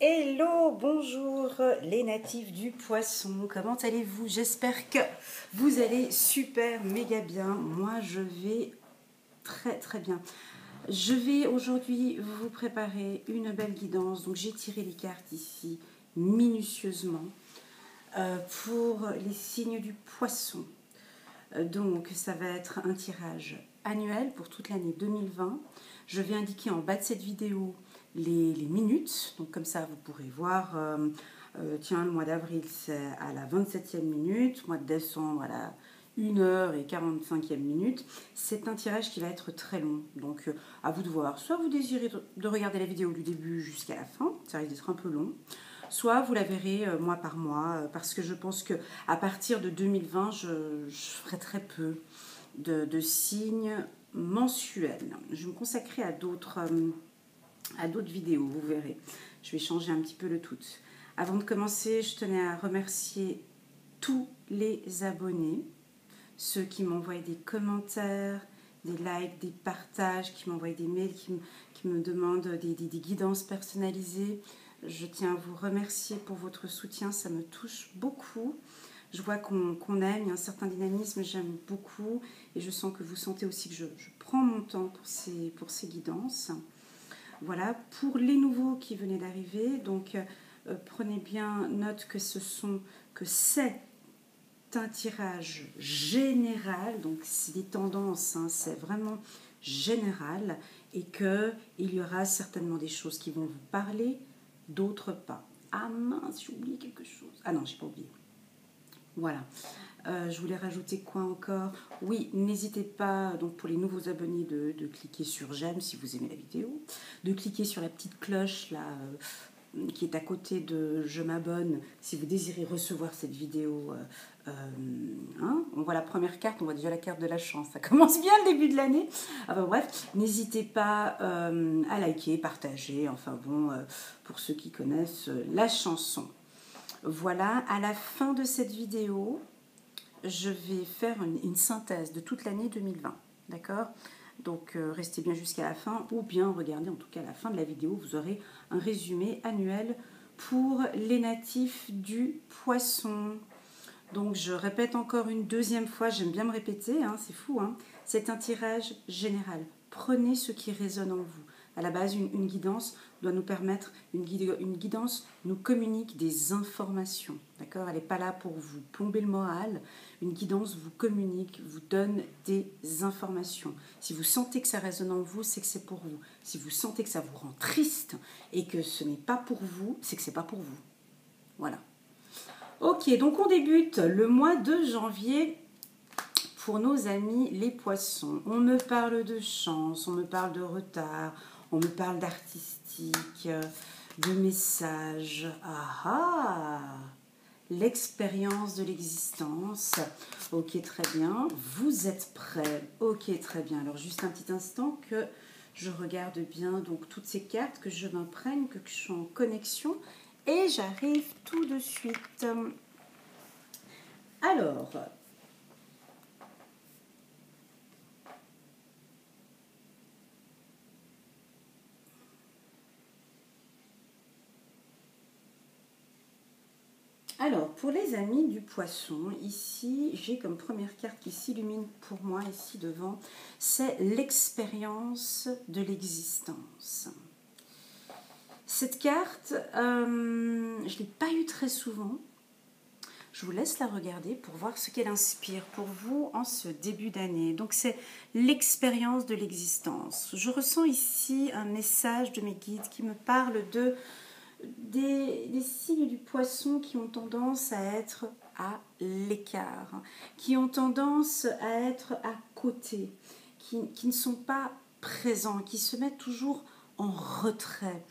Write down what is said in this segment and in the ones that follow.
Hello, bonjour les natifs du poisson, comment allez-vous? J'espère que vous allez super méga bien. Moi je vais très bien. Je vais aujourd'hui vous préparer une belle guidance. Donc j'ai tiré les cartes ici minutieusement pour les signes du poisson. Donc ça va être un tirage annuel pour toute l'année 2020. Je vais indiquer en bas de cette vidéo les minutes. Donc comme ça vous pourrez voir, tiens, le mois d'avril c'est à la 27e minute, mois de décembre à la 1h45e minute. C'est un tirage qui va être très long, donc à vous de voir. Soit vous désirez de regarder la vidéo du début jusqu'à la fin, ça risque d'être un peu long. Soit vous la verrez mois par mois, parce que je pense qu'à partir de 2020, je ferai très peu de signes mensuels. Je vais me consacrer à d'autres vidéos, vous verrez. Je vais changer un petit peu le tout. Avant de commencer, je tenais à remercier tous les abonnés, ceux qui m'envoient des commentaires, des likes, des partages, qui m'envoient des mails, qui me demandent des guidances personnalisées. Je tiens à vous remercier pour votre soutien, ça me touche beaucoup. Je vois qu'on aime, il y a un certain dynamisme, j'aime beaucoup. Et je sens que vous sentez aussi que je prends mon temps pour ces guidances. Voilà, pour les nouveaux qui venaient d'arriver, donc prenez bien note que c'est un tirage général, donc c'est des tendances, hein, c'est vraiment général, et qu'il y aura certainement des choses qui vont vous parler, d'autres pas. Ah mince, j'ai oublié quelque chose. Ah non, j'ai pas oublié. Voilà. Je voulais rajouter quoi encore? Oui, n'hésitez pas, donc pour les nouveaux abonnés, de cliquer sur j'aime si vous aimez la vidéo, de cliquer sur la petite cloche là, qui est à côté de je m'abonne si vous désirez recevoir cette vidéo. Hein, on voit la première carte, on voit déjà la carte de la chance, ça commence bien le début de l'année. Enfin bref, n'hésitez pas à liker, partager, enfin bon, pour ceux qui connaissent la chanson. Voilà, à la fin de cette vidéo, je vais faire une synthèse de toute l'année 2020, d'accord? Donc restez bien jusqu'à la fin, ou bien regardez en tout cas à la fin de la vidéo, vous aurez un résumé annuel pour les natifs du poisson. Donc je répète encore une deuxième fois, j'aime bien me répéter, hein, c'est fou, hein. C'est un tirage général. Prenez ce qui résonne en vous. À la base, une guidance doit nous permettre, une guidance nous communique des informations, d'accord? Elle n'est pas là pour vous plomber le moral. Une guidance vous communique, vous donne des informations. Si vous sentez que ça résonne en vous, c'est que c'est pour vous. Si vous sentez que ça vous rend triste et que ce n'est pas pour vous, c'est que c'est pas pour vous. Voilà. Ok, donc on débute le mois de janvier pour nos amis les poissons. On me parle de chance, on me parle de retard, on me parle d'artistique, de messages. Ah ah! L'expérience de l'existence. Ok, très bien. Vous êtes prêts? Ok, très bien. Alors juste un petit instant que je regarde bien donc toutes ces cartes, que je m'imprègne, que je suis en connexion. Et j'arrive tout de suite. Alors, pour les amis du poisson, ici, j'ai comme première carte qui s'illumine pour moi ici devant, c'est l'expérience de l'existence. Cette carte, je ne l'ai pas eue très souvent. Je vous laisse la regarder pour voir ce qu'elle inspire pour vous en ce début d'année. Donc c'est l'expérience de l'existence. Je ressens ici un message de mes guides qui me parle des signes du poisson qui ont tendance à être à l'écart, qui ont tendance à être à côté, qui ne sont pas présents, qui se mettent toujours en retrait.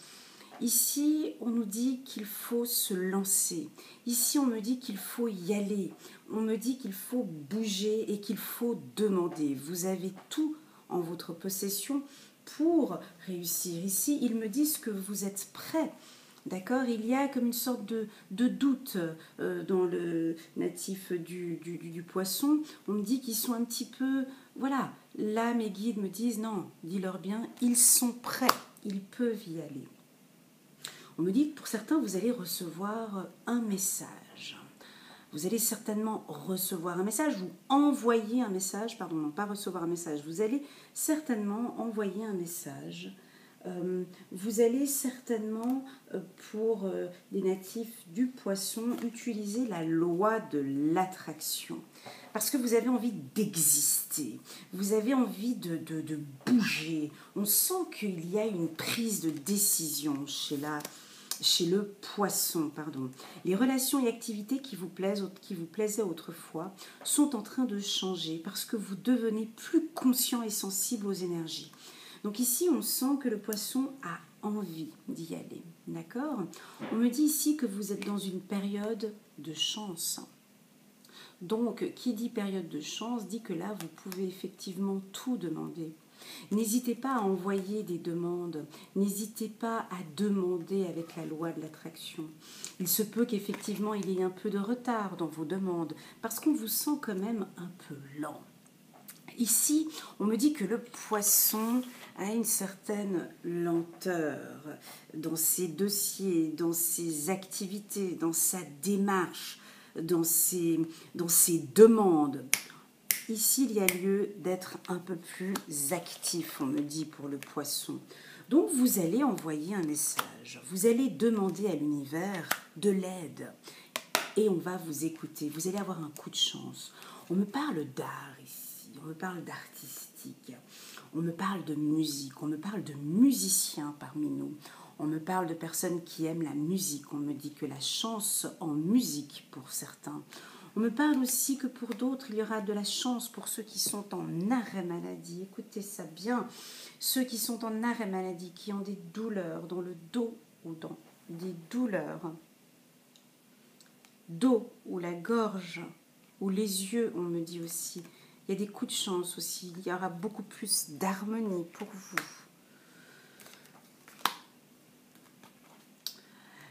Ici, on nous dit qu'il faut se lancer. Ici, on me dit qu'il faut y aller. On me dit qu'il faut bouger et qu'il faut demander. Vous avez tout en votre possession pour réussir. Ici, ils me disent que vous êtes prêts. D'accord? Il y a comme une sorte de doute dans le natif du poisson. On me dit qu'ils sont un petit peu... Voilà, là, mes guides me disent, non, dis-leur bien, ils sont prêts. Ils peuvent y aller. On me dit que pour certains, vous allez recevoir un message. Vous allez certainement recevoir un message ou envoyer un message, pardon, non pas recevoir un message, vous allez certainement envoyer un message. Vous allez certainement, pour les natifs du poisson, utiliser la loi de l'attraction. Parce que vous avez envie d'exister, vous avez envie de bouger. On sent qu'il y a une prise de décision chez le poisson, pardon. Les relations et activités qui vous plaisaient autrefois sont en train de changer parce que vous devenez plus conscient et sensible aux énergies. Donc ici, on sent que le poisson a envie d'y aller, d'accord? On me dit ici que vous êtes dans une période de chance. Donc, qui dit période de chance dit que là, vous pouvez effectivement tout demander. N'hésitez pas à envoyer des demandes, n'hésitez pas à demander avec la loi de l'attraction. Il se peut qu'effectivement il y ait un peu de retard dans vos demandes, parce qu'on vous sent quand même un peu lent. Ici, on me dit que le poisson a une certaine lenteur dans ses dossiers, dans ses activités, dans sa démarche, dans ses demandes. Ici, il y a lieu d'être un peu plus actif, on me dit, pour le poisson. Donc, vous allez envoyer un message. Vous allez demander à l'univers de l'aide. Et on va vous écouter. Vous allez avoir un coup de chance. On me parle d'art ici. On me parle d'artistique. On me parle de musique. On me parle de musiciens parmi nous. On me parle de personnes qui aiment la musique. On me dit que la chance en musique pour certains. On me parle aussi que pour d'autres, il y aura de la chance pour ceux qui sont en arrêt maladie. Écoutez ça bien. Ceux qui sont en arrêt maladie, qui ont des douleurs dans le dos ou dans des douleurs dos ou la gorge ou les yeux, on me dit aussi. Il y a des coups de chance aussi. Il y aura beaucoup plus d'harmonie pour vous.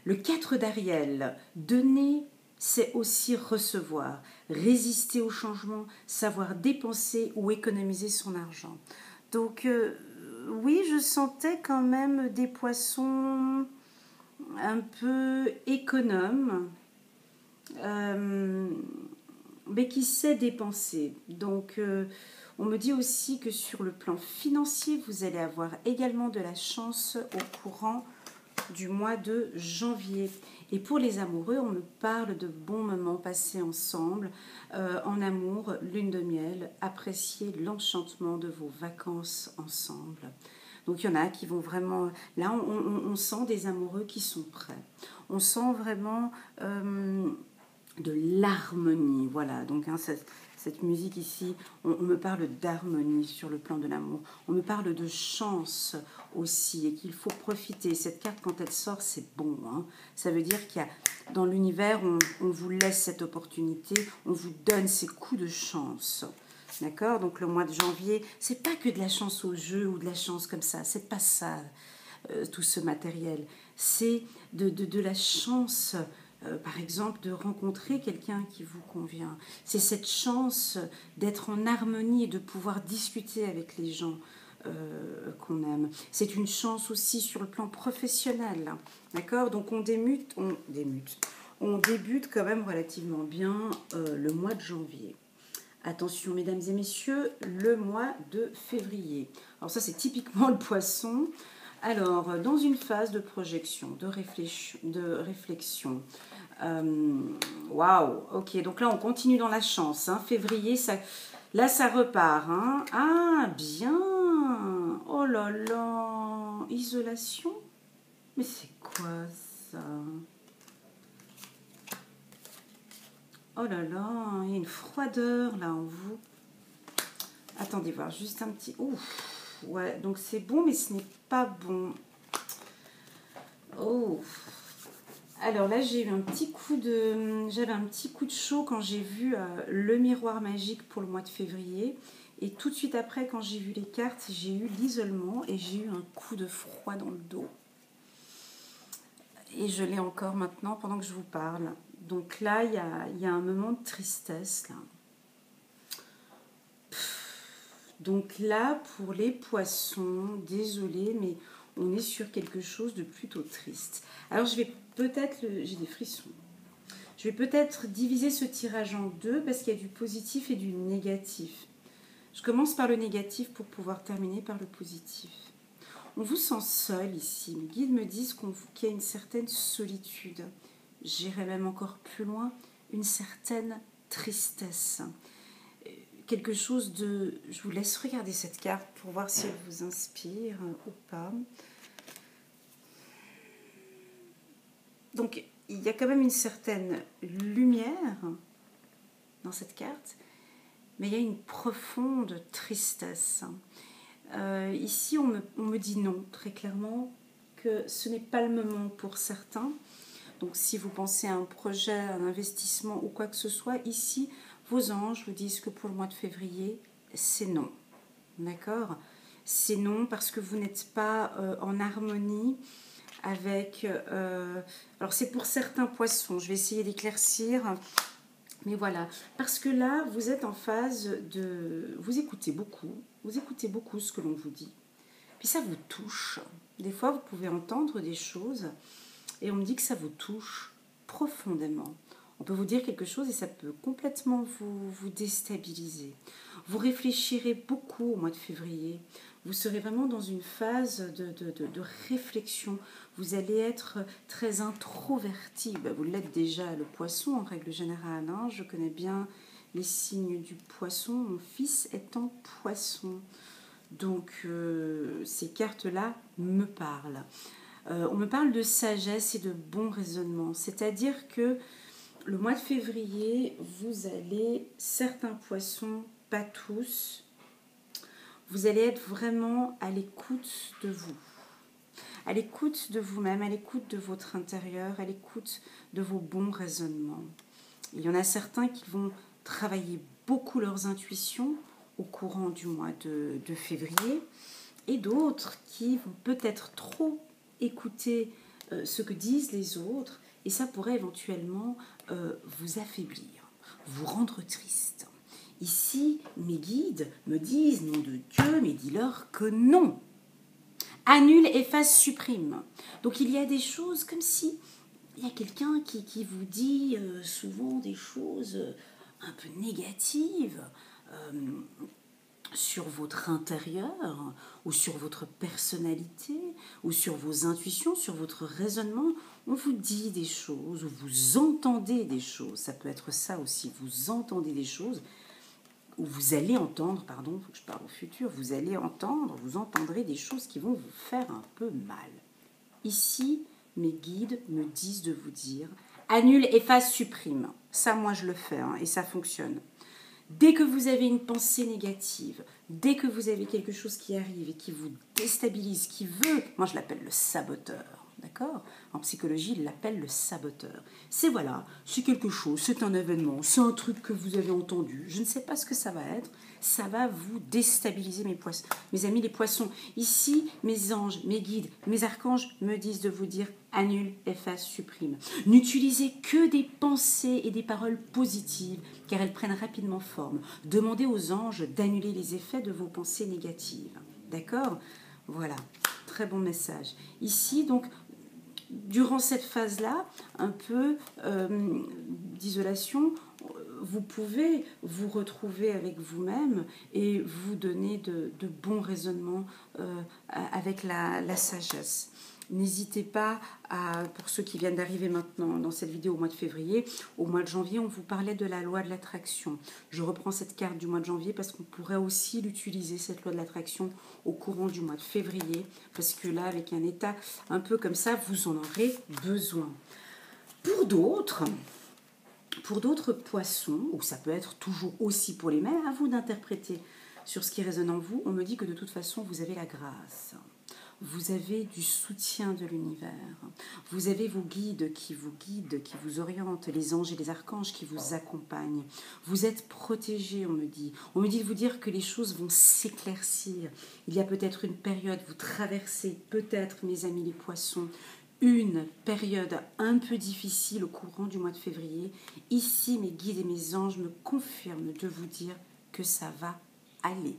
Le 4 d'Ariel, donner, c'est aussi recevoir, résister au changement, savoir dépenser ou économiser son argent. Donc, oui, je sentais quand même des poissons un peu économes, mais qui sait dépenser. Donc, on me dit aussi que sur le plan financier, vous allez avoir également de la chance au courant du mois de janvier. Et pour les amoureux, on me parle de bons moments passés ensemble, en amour, lune de miel, apprécier l'enchantement de vos vacances ensemble. Donc il y en a qui vont vraiment... Là, on sent des amoureux qui sont prêts. On sent vraiment de l'harmonie. Voilà, donc cette musique ici, on me parle d'harmonie sur le plan de l'amour. On me parle de chance aussi et qu'il faut profiter. Cette carte, quand elle sort, c'est bon. Hein. Ça veut dire qu'il y a, dans l'univers, on vous laisse cette opportunité, on vous donne ces coups de chance. D'accord? Donc le mois de janvier, c'est pas que de la chance au jeu ou de la chance comme ça. C'est pas ça, tout ce matériel. C'est de la chance... par exemple, de rencontrer quelqu'un qui vous convient. C'est cette chance d'être en harmonie et de pouvoir discuter avec les gens qu'on aime. C'est une chance aussi sur le plan professionnel. D'accord? Donc on débute quand même relativement bien le mois de janvier. Attention, mesdames et messieurs, le mois de février. Alors ça, c'est typiquement le poisson. Alors, dans une phase de projection, de réflexion. Waouh, ok, donc là on continue dans la chance. Hein. Février, là ça repart. Hein. Ah, bien. Oh là là, isolation. Mais c'est quoi ça? Oh là là, il y a une froideur là en vous. Attendez voir, juste un petit... Ouf, ouais, donc c'est bon, mais ce n'est pas bon. Oh. Alors là, j'avais un petit coup de chaud quand j'ai vu le miroir magique pour le mois de février. Et tout de suite après, quand j'ai vu les cartes, j'ai eu l'isolement et j'ai eu un coup de froid dans le dos. Et je l'ai encore maintenant pendant que je vous parle. Donc là, il y a un moment de tristesse là. Donc là, pour les poissons, désolé, mais on est sur quelque chose de plutôt triste. Alors je vais peut-être, j'ai des frissons, je vais peut-être diviser ce tirage en deux parce qu'il y a du positif et du négatif. Je commence par le négatif pour pouvoir terminer par le positif. On vous sent seul ici. Mes guides me disent qu'il y a une certaine solitude. J'irai même encore plus loin, une certaine tristesse. Quelque chose de... Je vous laisse regarder cette carte pour voir si elle vous inspire ou pas. Donc, il y a quand même une certaine lumière dans cette carte, mais il y a une profonde tristesse. Ici, on me dit non, très clairement, que ce n'est pas le moment pour certains. Donc, si vous pensez à un projet, un investissement ou quoi que ce soit, ici, vos anges vous disent que pour le mois de février, c'est non. D'accord? C'est non parce que vous n'êtes pas en harmonie avec... alors, c'est pour certains poissons. Je vais essayer d'éclaircir. Mais voilà. Parce que là, vous êtes en phase de... Vous écoutez beaucoup ce que l'on vous dit. Puis ça vous touche. Des fois, vous pouvez entendre des choses et on me dit que ça vous touche profondément. On peut vous dire quelque chose et ça peut complètement vous déstabiliser. Vous réfléchirez beaucoup au mois de février. Vous serez vraiment dans une phase de réflexion. Vous allez être très introverti. Vous l'êtes déjà, le poisson en règle générale. Hein. Je connais bien les signes du poisson. Mon fils est en poisson. Donc ces cartes-là me parlent. On me parle de sagesse et de bon raisonnement. C'est-à-dire que le mois de février, vous allez, certains poissons, pas tous, vous allez être vraiment à l'écoute de vous. À l'écoute de vous-même, à l'écoute de votre intérieur, à l'écoute de vos bons raisonnements. Il y en a certains qui vont travailler beaucoup leurs intuitions au courant du mois de février et d'autres qui vont peut-être trop écouter ce que disent les autres et ça pourrait éventuellement vous affaiblir, vous rendre triste. Ici, mes guides me disent, nom de Dieu, mais dis-leur que non. Annule, efface, supprime. Donc il y a des choses comme si il y a quelqu'un qui vous dit souvent des choses un peu négatives sur votre intérieur ou sur votre personnalité ou sur vos intuitions, sur votre raisonnement. On vous dit des choses ou vous entendez des choses. Ça peut être ça aussi, vous entendez des choses ou vous allez entendre, pardon, il faut que je parle au futur, vous allez entendre, vous entendrez des choses qui vont vous faire un peu mal. Ici, mes guides me disent de vous dire annule, efface, supprime. Ça, moi, je le fais et ça fonctionne. Dès que vous avez une pensée négative, dès que vous avez quelque chose qui arrive et qui vous déstabilise, qui veut, moi je l'appelle le saboteur, d'accord? En psychologie, il l'appelle le saboteur. C'est voilà, c'est quelque chose, c'est un événement, c'est un truc que vous avez entendu, je ne sais pas ce que ça va être, ça va vous déstabiliser mes amis les poissons. Ici, mes anges, mes guides, mes archanges me disent de vous dire annule, efface, supprime. N'utilisez que des pensées et des paroles positives car elles prennent rapidement forme. Demandez aux anges d'annuler les effets de vos pensées négatives. D'accord? Voilà, très bon message. Ici, donc, durant cette phase-là, un peu d'isolation, vous pouvez vous retrouver avec vous-même et vous donner de bons raisonnements avec la sagesse. N'hésitez pas pour ceux qui viennent d'arriver maintenant dans cette vidéo au mois de février, au mois de janvier, on vous parlait de la loi de l'attraction. Je reprends cette carte du mois de janvier parce qu'on pourrait aussi l'utiliser, cette loi de l'attraction, au courant du mois de février, parce que là, avec un état un peu comme ça, vous en aurez besoin. Pour d'autres poissons, ou ça peut être toujours aussi pour les mères, à vous d'interpréter sur ce qui résonne en vous, on me dit que de toute façon, vous avez la grâce. Vous avez du soutien de l'univers. Vous avez vos guides, qui vous orientent, les anges et les archanges qui vous accompagnent. Vous êtes protégés, on me dit. On me dit de vous dire que les choses vont s'éclaircir. Il y a peut-être une période, vous traversez peut-être, mes amis les poissons, une période un peu difficile au courant du mois de février. Ici, mes guides et mes anges me confirment de vous dire que ça va aller.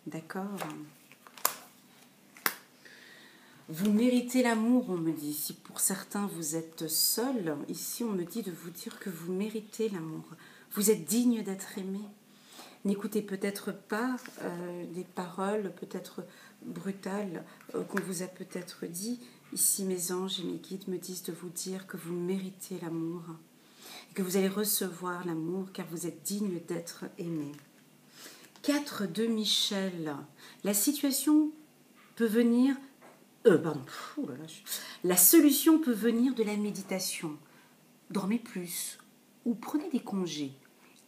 D'accord ? Vous méritez l'amour, on me dit. Si pour certains vous êtes seul, ici on me dit de vous dire que vous méritez l'amour. Vous êtes digne d'être aimé. N'écoutez peut-être pas des paroles peut-être brutales qu'on vous a peut-être dit. Ici mes anges et mes guides me disent de vous dire que vous méritez l'amour. Et que vous allez recevoir l'amour car vous êtes digne d'être aimé. 4 de Michel. La situation peut venir... La solution peut venir de la méditation. Dormez plus ou prenez des congés.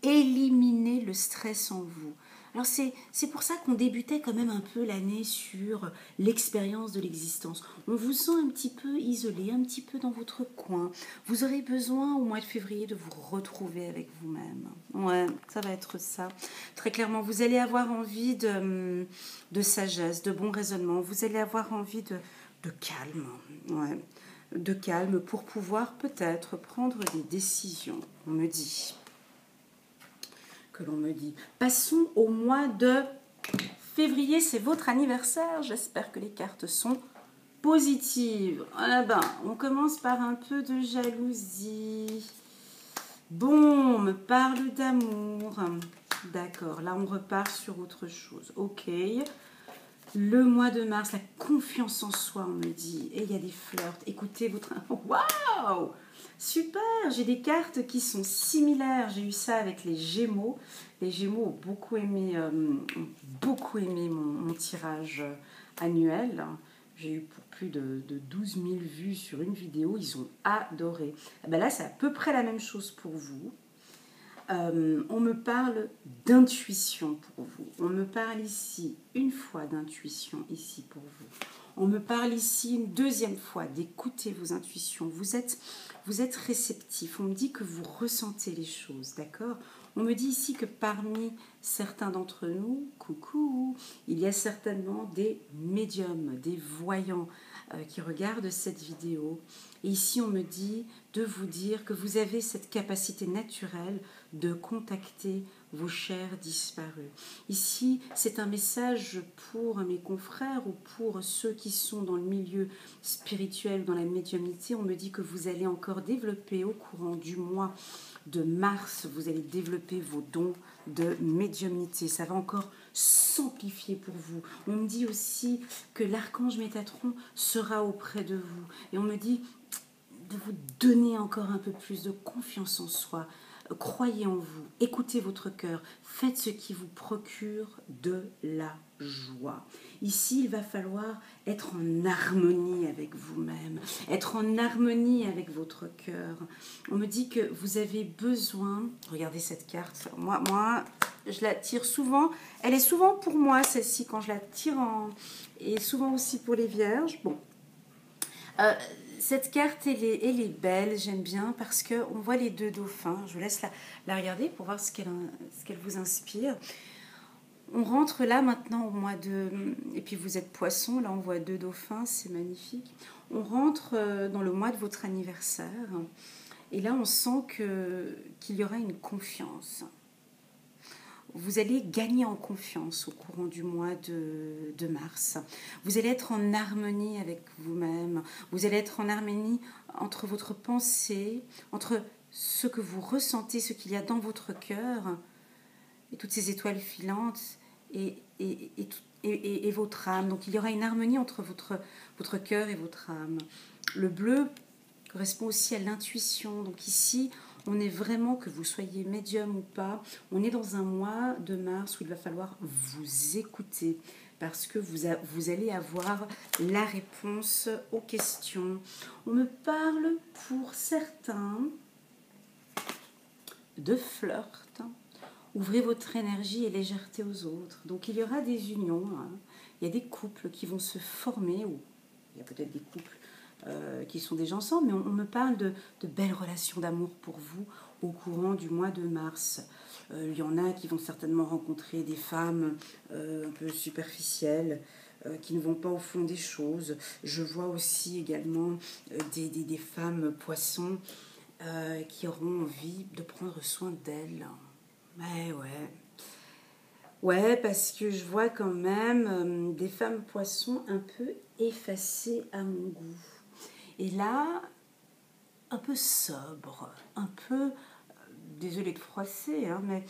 Éliminez le stress en vous. Alors c'est pour ça qu'on débutait quand même un peu l'année sur l'expérience de l'existence. On vous sent un petit peu isolé, un petit peu dans votre coin. Vous aurez besoin au mois de février de vous retrouver avec vous-même. Ouais, ça va être ça. Très clairement, vous allez avoir envie de sagesse, de bon raisonnement. Vous allez avoir envie de calme. Ouais, de calme pour pouvoir peut-être prendre des décisions, on me dit. Que l'on me dit. Passons au mois de février, c'est votre anniversaire. J'espère que les cartes sont positives. Ah ben, on commence par un peu de jalousie. Bon, on me parle d'amour. D'accord, là on repart sur autre chose. Ok. Le mois de mars, la confiance en soi, on me dit. Et il y a des flirts. Écoutez votre... Waouh! Super! J'ai des cartes qui sont similaires. J'ai eu ça avec les Gémeaux. Les Gémeaux ont beaucoup aimé mon tirage annuel. J'ai eu pour plus de 12 000 vues sur une vidéo. Ils ont adoré. Et ben là, c'est à peu près la même chose pour vous. On me parle d'intuition pour vous. On me parle ici une fois d'intuition ici pour vous. On me parle ici une deuxième fois d'écouter vos intuitions. Vous êtes réceptif. On me dit que vous ressentez les choses, d'accord? On me dit ici que parmi certains d'entre nous, coucou, il y a certainement des médiums, des voyants qui regardent cette vidéo. Et ici, on me dit de vous dire que vous avez cette capacité naturelle de contacter vos chers disparus. Ici, c'est un message pour mes confrères ou pour ceux qui sont dans le milieu spirituel, dans la médiumnité. On me dit que vous allez encore développer au courant du mois de mars, vous allez développer vos dons de médiumnité. Ça va encore s'amplifier pour vous. On me dit aussi que l'archange Métatron sera auprès de vous. Et on me dit de vous donner encore un peu plus de confiance en soi. Croyez en vous, écoutez votre cœur, faites ce qui vous procure de la joie. Ici, il va falloir être en harmonie avec vous-même, être en harmonie avec votre cœur. On me dit que vous avez besoin, regardez cette carte, moi je la tire souvent, elle est souvent pour moi celle-ci quand je la tire et souvent aussi pour les vierges. Bon. Cette carte, elle est belle, j'aime bien, parce qu'on voit les deux dauphins. Je vous laisse la regarder pour voir ce qu'elle vous inspire. On rentre là maintenant au mois de... Et puis vous êtes poisson, là on voit deux dauphins, c'est magnifique. On rentre dans le mois de votre anniversaire. Et là on sent qu'il y aura une confiance. Vous allez gagner en confiance au courant du mois de mars. Vous allez être en harmonie avec vous-même. Vous allez être en harmonie entre votre pensée, entre ce que vous ressentez, ce qu'il y a dans votre cœur, et toutes ces étoiles filantes, et votre âme. Donc il y aura une harmonie entre votre cœur et votre âme. Le bleu correspond aussi à l'intuition. Donc ici, on est vraiment, que vous soyez médium ou pas, on est dans un mois de mars où il va falloir vous écouter parce que vous allez avoir la réponse aux questions. On me parle pour certains de flirt. Ouvrez votre énergie et légèreté aux autres. Donc il y aura des unions, hein. Il y a des couples qui vont se former, ou il y a peut-être des couples qui sont déjà ensemble, mais on me parle de belles relations d'amour pour vous au courant du mois de mars. Il y en a qui vont certainement rencontrer des femmes un peu superficielles, qui ne vont pas au fond des choses. Je vois aussi également des femmes poissons qui auront envie de prendre soin d'elles. Ouais. Ouais, parce que je vois quand même des femmes poissons un peu effacées à mon goût. Et là, un peu sobre, un peu, désolée de froisser, hein, mais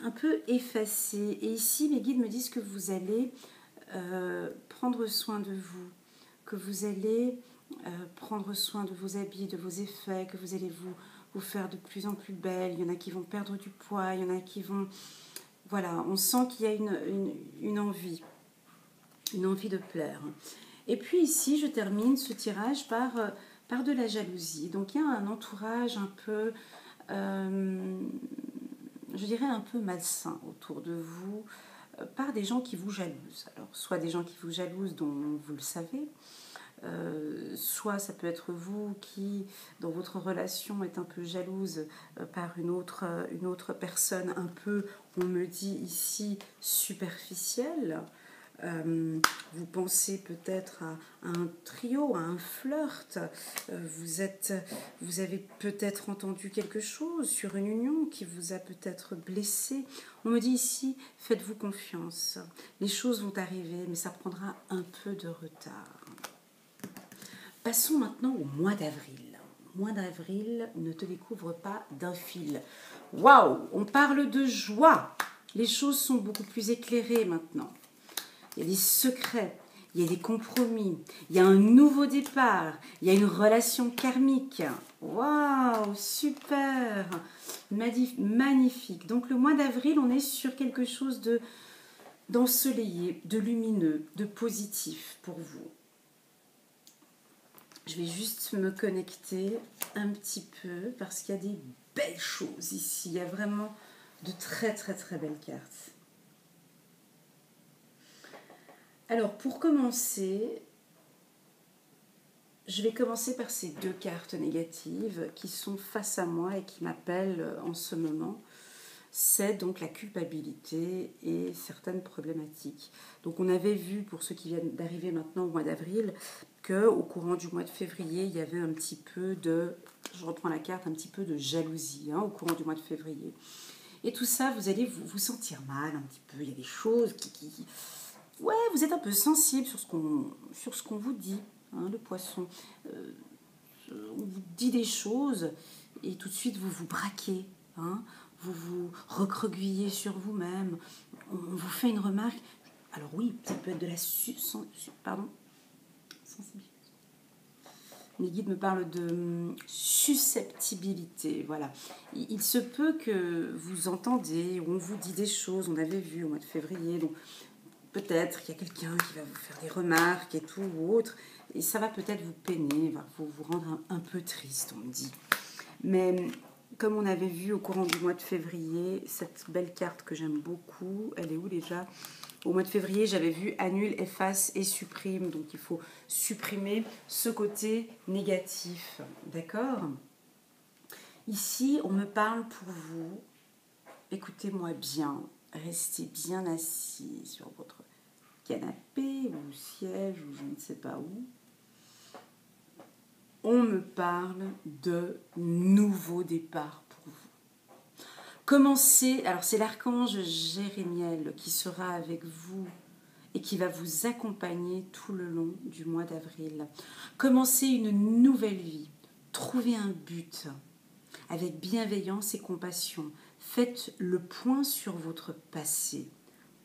un peu effacée. Et ici, mes guides me disent que vous allez prendre soin de vous, que vous allez prendre soin de vos habits, de vos effets, que vous allez vous faire de plus en plus belle. Il y en a qui vont perdre du poids, il y en a qui vont... Voilà, on sent qu'il y a une envie de plaire. Et puis ici, je termine ce tirage par de la jalousie. Donc il y a un entourage un peu, je dirais un peu malsain autour de vous, par des gens qui vous jalousent. Alors soit des gens qui vous jalousent dont vous le savez, soit ça peut être vous qui, dans votre relation, est un peu jalouse par une autre personne un peu, on me dit ici, superficielle. Vous pensez peut-être à un trio, à un flirt. Vous avez peut-être entendu quelque chose sur une union qui vous a peut-être blessé. On me dit ici, faites-vous confiance. Les choses vont arriver, mais ça prendra un peu de retard. Passons maintenant au mois d'avril. Mois d'avril ne te découvre pas d'un fil. Waouh, on parle de joie. Les choses sont beaucoup plus éclairées maintenant. Il y a des secrets, il y a des compromis, il y a un nouveau départ, il y a une relation karmique. Waouh, super, magnifique. Donc le mois d'avril, on est sur quelque chose d'ensoleillé, de lumineux, de positif pour vous. Je vais juste me connecter un petit peu parce qu'il y a des belles choses ici. Il y a vraiment de très très très belles cartes. Alors pour commencer, je vais commencer par ces deux cartes négatives qui sont face à moi et qui m'appellent en ce moment. C'est donc la culpabilité et certaines problématiques. Donc on avait vu, pour ceux qui viennent d'arriver maintenant au mois d'avril, qu'au courant du mois de février, il y avait un petit peu de, je reprends la carte, un petit peu de jalousie au courant du mois de février. Et tout ça, vous allez vous sentir mal un petit peu. Il y a des choses qui ouais, vous êtes un peu sensible sur ce qu'on vous dit, le poisson. On vous dit des choses et tout de suite vous vous braquez. Vous vous recroquevillez sur vous-même. On vous fait une remarque. Alors oui, ça peut être de la sensibilité. Les guides me parlent de susceptibilité. Voilà. Il se peut que vous entendez, ou on vous dit des choses, on avait vu au mois de février, donc peut-être qu'il y a quelqu'un qui va vous faire des remarques et tout ou autre, et ça va peut-être vous peiner, va vous rendre un peu triste, on me dit. Mais comme on avait vu au courant du mois de février, cette belle carte que j'aime beaucoup, elle est où déjà ? Au mois de février, j'avais vu annule, efface et supprime. Donc il faut supprimer ce côté négatif. D'accord ? Ici, on me parle pour vous. Écoutez-moi bien. Restez bien assis sur votre canapé ou siège ou je ne sais pas où. On me parle de nouveau départ pour vous. Commencez, alors c'est l'archange Jérémiel qui sera avec vous et qui va vous accompagner tout le long du mois d'avril. Commencez une nouvelle vie, trouvez un but avec bienveillance et compassion. Faites le point sur votre passé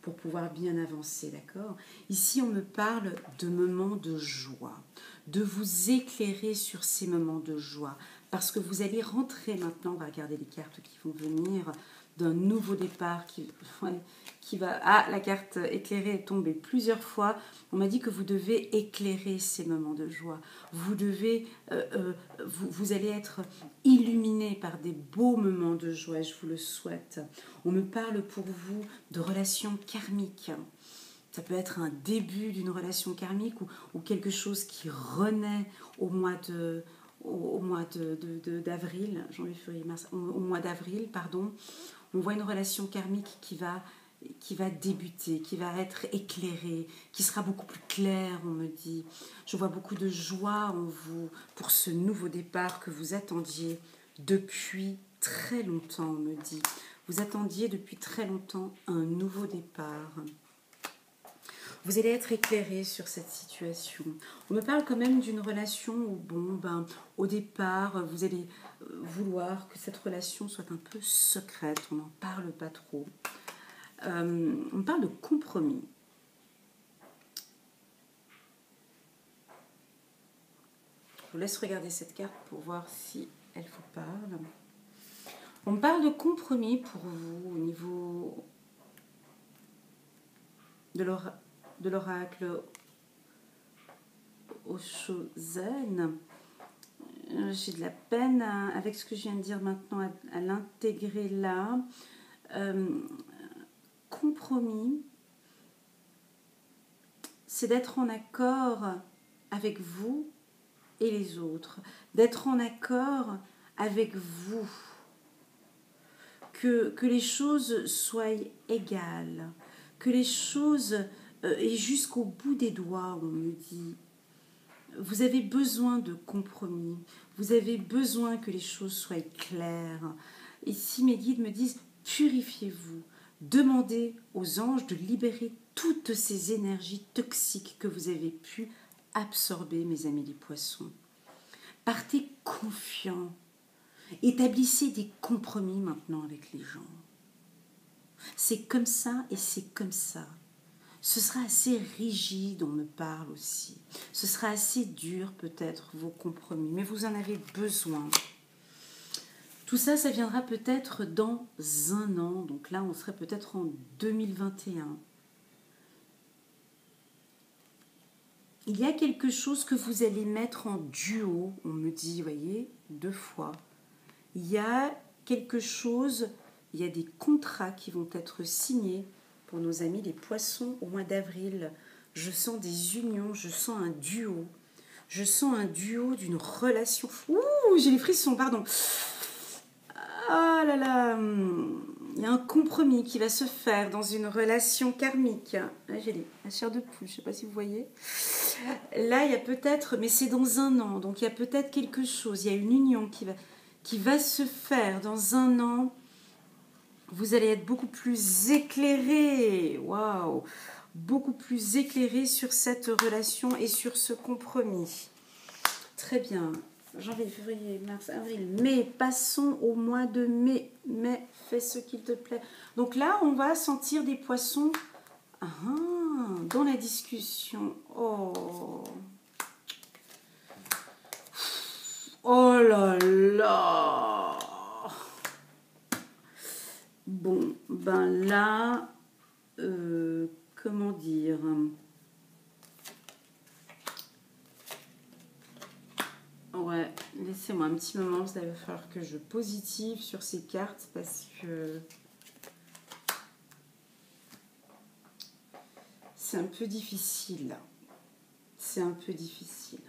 pour pouvoir bien avancer, d'accord ? Ici, on me parle de moments de joie, de vous éclairer sur ces moments de joie, parce que vous allez rentrer maintenant, on va regarder les cartes qui vont venir, d'un nouveau départ qui va... Ah, la carte éclairée est tombée plusieurs fois. On m'a dit que vous devez éclairer ces moments de joie. Vous devez... vous allez être illuminé par des beaux moments de joie, je vous le souhaite. On me parle pour vous de relations karmiques. Ça peut être un début d'une relation karmique ou quelque chose qui renaît au mois d'avril, janvier, février, mars, au mois d'avril, pardon. On voit une relation karmique qui va débuter, qui va être éclairée, qui sera beaucoup plus claire, on me dit. Je vois beaucoup de joie en vous pour ce nouveau départ que vous attendiez depuis très longtemps, on me dit. Vous attendiez depuis très longtemps un nouveau départ. Vous allez être éclairé sur cette situation. On me parle quand même d'une relation où, bon, ben, au départ, vous allez vouloir que cette relation soit un peu secrète. On n'en parle pas trop. On parle de compromis. Je vous laisse regarder cette carte pour voir si elle vous parle. On parle de compromis pour vous au niveau de l'oracle Oshozen. J'ai de la peine avec ce que je viens de dire maintenant à l'intégrer là. Compromis, c'est d'être en accord avec vous et les autres, d'être en accord avec vous, que les choses soient égales, que les choses, et jusqu'au bout des doigts, on me dit, vous avez besoin de compromis, vous avez besoin que les choses soient claires. Ici, mes guides me disent, purifiez-vous, demandez aux anges de libérer toutes ces énergies toxiques que vous avez pu absorber, mes amis les poissons. Partez confiants. Établissez des compromis maintenant avec les gens. C'est comme ça et c'est comme ça. Ce sera assez rigide, on me parle aussi. Ce sera assez dur peut-être, vos compromis, mais vous en avez besoin. Tout ça, ça viendra peut-être dans un an. Donc là, on serait peut-être en 2021. Il y a quelque chose que vous allez mettre en duo, on me dit, vous voyez, 2 fois. Il y a quelque chose, il y a des contrats qui vont être signés pour nos amis les poissons au mois d'avril. Je sens des unions, je sens un duo. Je sens un duo d'une relation. Ouh, j'ai les frissons, pardon. Ah là là, il y a un compromis qui va se faire dans une relation karmique. Là, j'ai la chair de poule, je ne sais pas si vous voyez. Là, il y a peut-être, mais c'est dans un an, donc il y a peut-être quelque chose, il y a une union qui va se faire dans un an. Vous allez être beaucoup plus éclairé, waouh, beaucoup plus éclairé sur cette relation et sur ce compromis. Très bien. Janvier, février, mars, avril, mai. Passons au mois de mai. Mai, fais ce qu'il te plaît. Donc là, on va sentir des poissons dans la discussion. Oh. Oh là là. Bon, ben là, comment dire ? Ouais, laissez-moi un petit moment, ça va falloir que je positive sur ces cartes parce que c'est un peu difficile. C'est un peu difficile.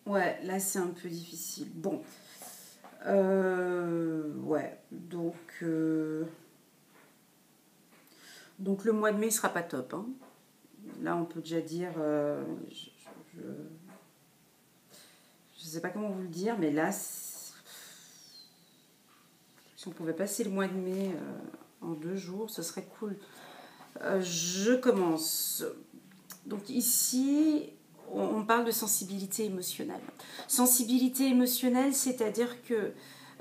Ouais, là c'est un peu difficile. Bon, ouais, donc le mois de mai ne sera pas top, hein. Là, on peut déjà dire, je ne sais pas comment vous le dire, mais là, si on pouvait passer le mois de mai en 2 jours, ce serait cool. Je commence. Donc ici, on parle de sensibilité émotionnelle. Sensibilité émotionnelle, c'est-à-dire que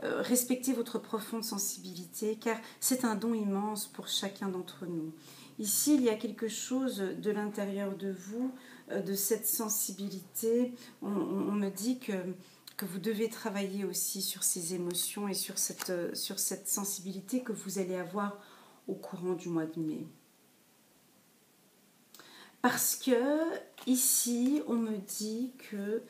respectez votre profonde sensibilité, car c'est un don immense pour chacun d'entre nous. Ici, il y a quelque chose de l'intérieur de vous, de cette sensibilité. On me dit que vous devez travailler aussi sur ces émotions et sur cette sensibilité que vous allez avoir au courant du mois de mai. Parce que ici, on me dit que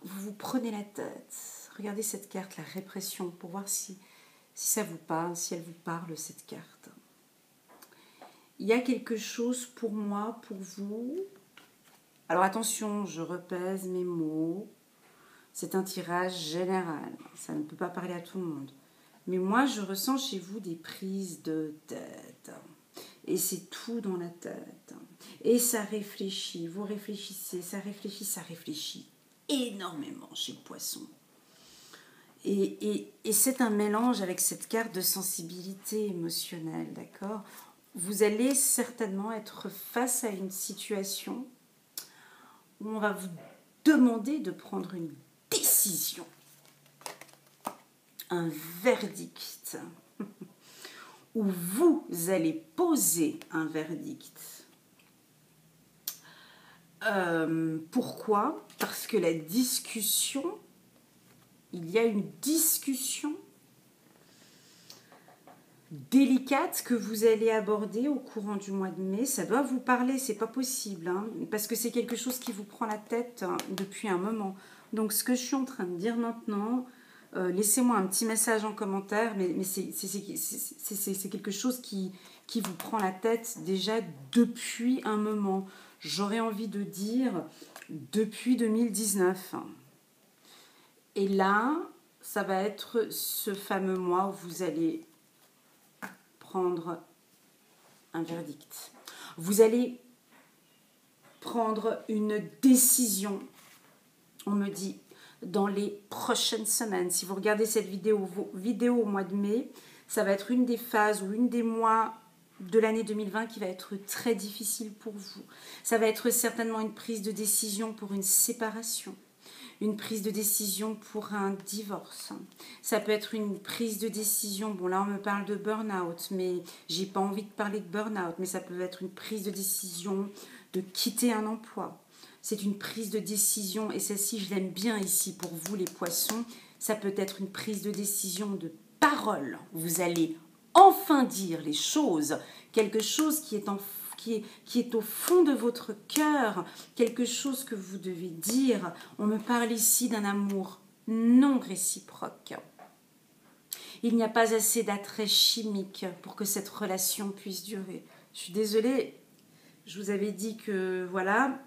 vous vous prenez la tête. Regardez cette carte, la répression, pour voir si ça vous parle, si elle vous parle, cette carte. Il y a quelque chose pour moi, pour vous. Alors attention, je repèse mes mots. C'est un tirage général. Ça ne peut pas parler à tout le monde. Mais moi, je ressens chez vous des prises de tête. Et c'est tout dans la tête. Et ça réfléchit, vous réfléchissez, ça réfléchit énormément chez le poisson. Et c'est un mélange avec cette carte de sensibilité émotionnelle, d'accord? Vous allez certainement être face à une situation où on va vous demander de prendre une décision, un verdict, où vous allez poser un verdict. Pourquoi? Parce que la discussion, il y a une discussion délicate que vous allez aborder au courant du mois de mai. Ça doit vous parler, c'est pas possible, hein, parce que c'est quelque chose qui vous prend la tête depuis un moment. Donc ce que je suis en train de dire maintenant, laissez-moi un petit message en commentaire, mais c'est quelque chose qui vous prend la tête déjà depuis un moment. J'aurais envie de dire depuis 2019. Et là, ça va être ce fameux mois où vous allez prendre un verdict. Vous allez prendre une décision, on me dit, dans les prochaines semaines. Si vous regardez cette vidéo au mois de mai, ça va être une des phases ou une des mois de l'année 2020 qui va être très difficile pour vous. Ça va être certainement une prise de décision pour une séparation, une prise de décision pour un divorce. Ça peut être une prise de décision, bon là on me parle de burn-out, mais j'ai pas envie de parler de burn-out, mais ça peut être une prise de décision de quitter un emploi. C'est une prise de décision, et celle-ci je l'aime bien ici pour vous les poissons, ça peut être une prise de décision de parole. Vous allez enfin dire les choses, quelque chose qui est au fond de votre cœur, quelque chose que vous devez dire. On me parle ici d'un amour non réciproque. Il n'y a pas assez d'attrait chimique pour que cette relation puisse durer. Je suis désolée, je vous avais dit que voilà,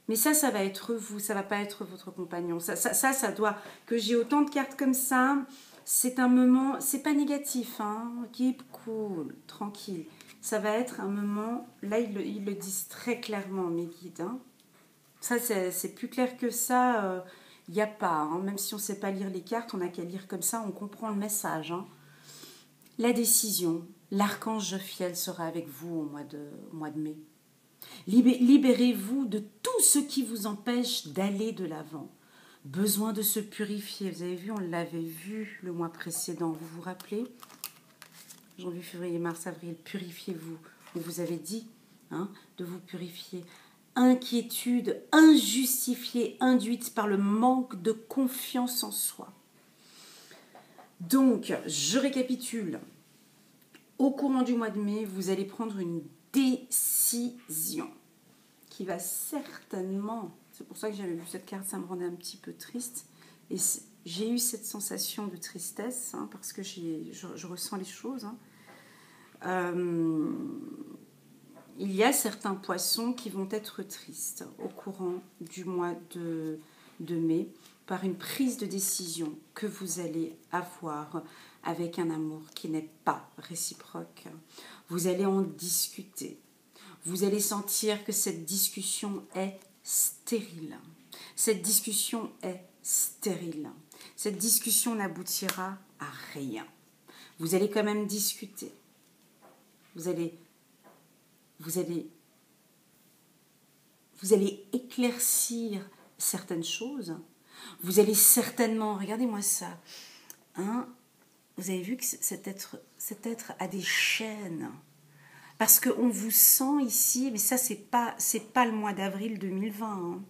mais ça va être vous, ça va pas être votre compagnon. Ça doit, que j'ai autant de cartes comme ça, c'est un moment, c'est pas négatif, hein, keep cool, tranquille. Ça va être un moment, là ils le disent très clairement mes guides. Hein. Ça c'est plus clair que ça, il n'y a pas. Hein. Même si on ne sait pas lire les cartes, on n'a qu'à lire comme ça, on comprend le message. Hein. La décision, l'archange Jophiel sera avec vous au mois de mai. Libérez-vous de tout ce qui vous empêche d'aller de l'avant. Besoin de se purifier. Vous avez vu, on l'avait vu le mois précédent, vous vous rappelez? Janvier, février, mars, avril, purifiez-vous. On vous avait dit de vous purifier. Inquiétude injustifiée, induite par le manque de confiance en soi. Donc, je récapitule. Au courant du mois de mai, vous allez prendre une décision qui va certainement, c'est pour ça que j'avais vu cette carte, ça me rendait un petit peu triste, et j'ai eu cette sensation de tristesse, parce que je ressens les choses. Il y a certains poissons qui vont être tristes au courant du mois de mai par une prise de décision que vous allez avoir avec un amour qui n'est pas réciproque. Vous allez en discuter. Vous allez sentir que cette discussion est stérile. Cette discussion est stérile. Cette discussion n'aboutira à rien. Vous allez quand même discuter. Vous allez éclaircir certaines choses. Vous allez certainement, regardez-moi ça, vous avez vu que cet être a des chaînes. Parce qu'on vous sent ici, mais ça, c'est pas le mois d'avril 2020.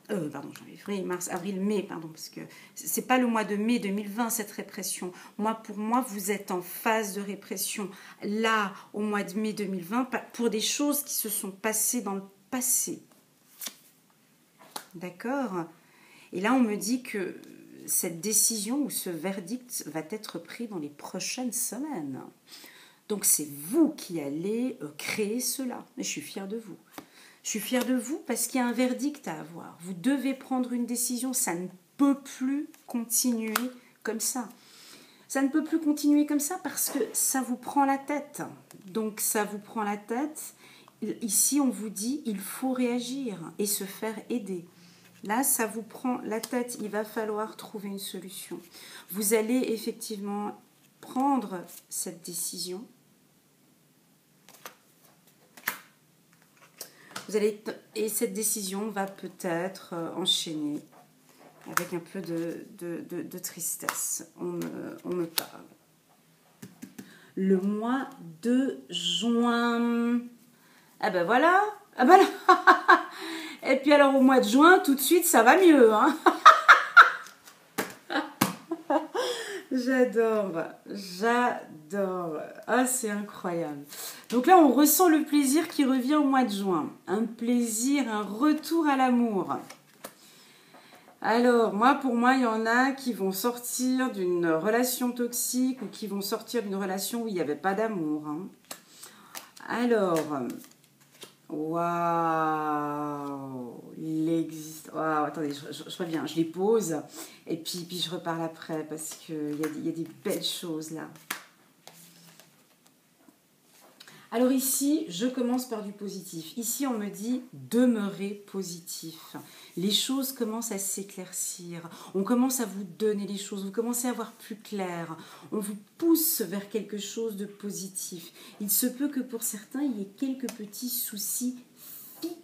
Pardon, janvier, février, mars, avril, mai, pardon, parce que c'est pas le mois de mai 2020, cette répression. Pour moi, vous êtes en phase de répression. Là, au mois de mai 2020, pour des choses qui se sont passées dans le passé. D'accord? Et là, on me dit que cette décision ou ce verdict va être pris dans les prochaines semaines. Donc c'est vous qui allez créer cela. Et je suis fière de vous. Je suis fière de vous parce qu'il y a un verdict à avoir. Vous devez prendre une décision. Ça ne peut plus continuer comme ça. Ça ne peut plus continuer comme ça parce que ça vous prend la tête. Donc ça vous prend la tête ici, on vous dit, il faut réagir et se faire aider. Là, ça vous prend la tête. Il va falloir trouver une solution. Vous allez effectivement prendre cette décision. Et cette décision va peut-être enchaîner avec un peu de tristesse. On me parle. Le mois de juin. Ah ben voilà. Ah ben là. Et puis alors au mois de juin, tout de suite, ça va mieux. Hein. J'adore. Ah, c'est incroyable. Donc là, on ressent le plaisir qui revient au mois de juin. Un plaisir, un retour à l'amour. Alors, pour moi, il y en a qui vont sortir d'une relation toxique ou qui vont sortir d'une relation où il n'y avait pas d'amour. Hein. Alors, waouh, waouh, attendez, je reviens, je les pose et puis je reparle après parce qu'il y a des belles choses là. Alors ici, je commence par du positif. Ici, on me dit demeurer positif. Les choses commencent à s'éclaircir. On commence à vous donner les choses. Vous commencez à voir plus clair. On vous pousse vers quelque chose de positif. Il se peut que pour certains, il y ait quelques petits soucis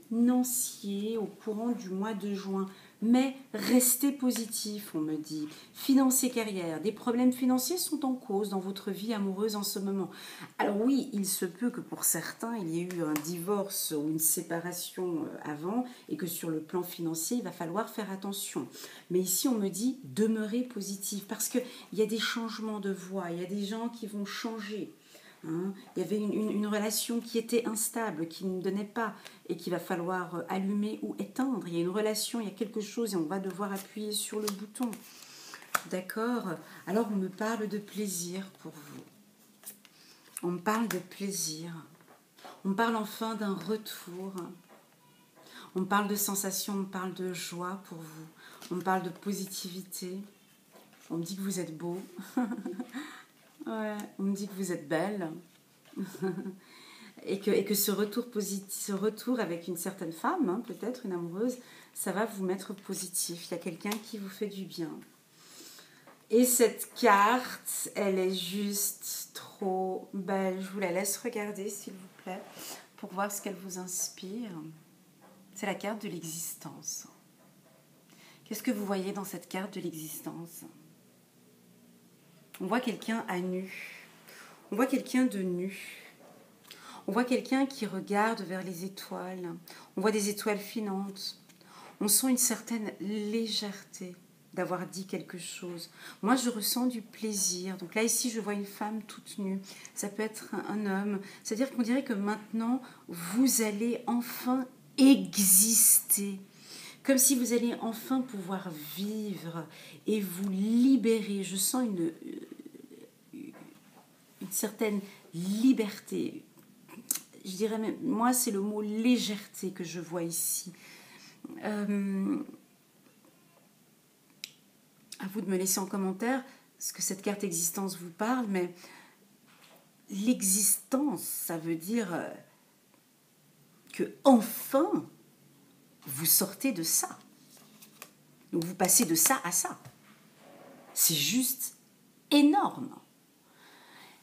financiers au courant du mois de juin. Mais restez positif, on me dit. Finances et carrière, des problèmes financiers sont en cause dans votre vie amoureuse en ce moment. Alors oui, il se peut que pour certains, il y ait eu un divorce ou une séparation avant et que sur le plan financier, il va falloir faire attention. Mais ici, on me dit demeurez positif parce qu'il y a des changements de voie, il y a des gens qui vont changer. Hein, il y avait une relation qui était instable, qui ne donnait pas et qu'il va falloir allumer ou éteindre. Il y a une relation, il y a quelque chose et on va devoir appuyer sur le bouton. D'accord? Alors on me parle de plaisir pour vous. On me parle de plaisir. On me parle enfin d'un retour. On me parle de sensation, on me parle de joie pour vous. On me parle de positivité. On me dit que vous êtes beau. Ouais, on me dit que vous êtes belle et que ce retour positif, ce retour avec une certaine femme, hein, peut-être une amoureuse, ça va vous mettre positif. Il y a quelqu'un qui vous fait du bien. Et cette carte, elle est juste trop belle. Je vous la laisse regarder, s'il vous plaît, pour voir ce qu'elle vous inspire. C'est la carte de l'existence. Qu'est-ce que vous voyez dans cette carte de l'existence ? On voit quelqu'un à nu. On voit quelqu'un de nu. On voit quelqu'un qui regarde vers les étoiles. On voit des étoiles filantes. On sent une certaine légèreté d'avoir dit quelque chose. Moi, je ressens du plaisir. Donc là, ici, je vois une femme toute nue. Ça peut être un homme. C'est-à-dire qu'on dirait que maintenant, vous allez enfin exister. Comme si vous allez enfin pouvoir vivre et vous libérer. Je sens une certaine liberté. Je dirais même, moi, c'est le mot légèreté que je vois ici. À vous de me laisser en commentaire ce que cette carte existence vous parle, mais l'existence, ça veut dire que enfin, vous sortez de ça. Donc vous passez de ça à ça. C'est juste énorme.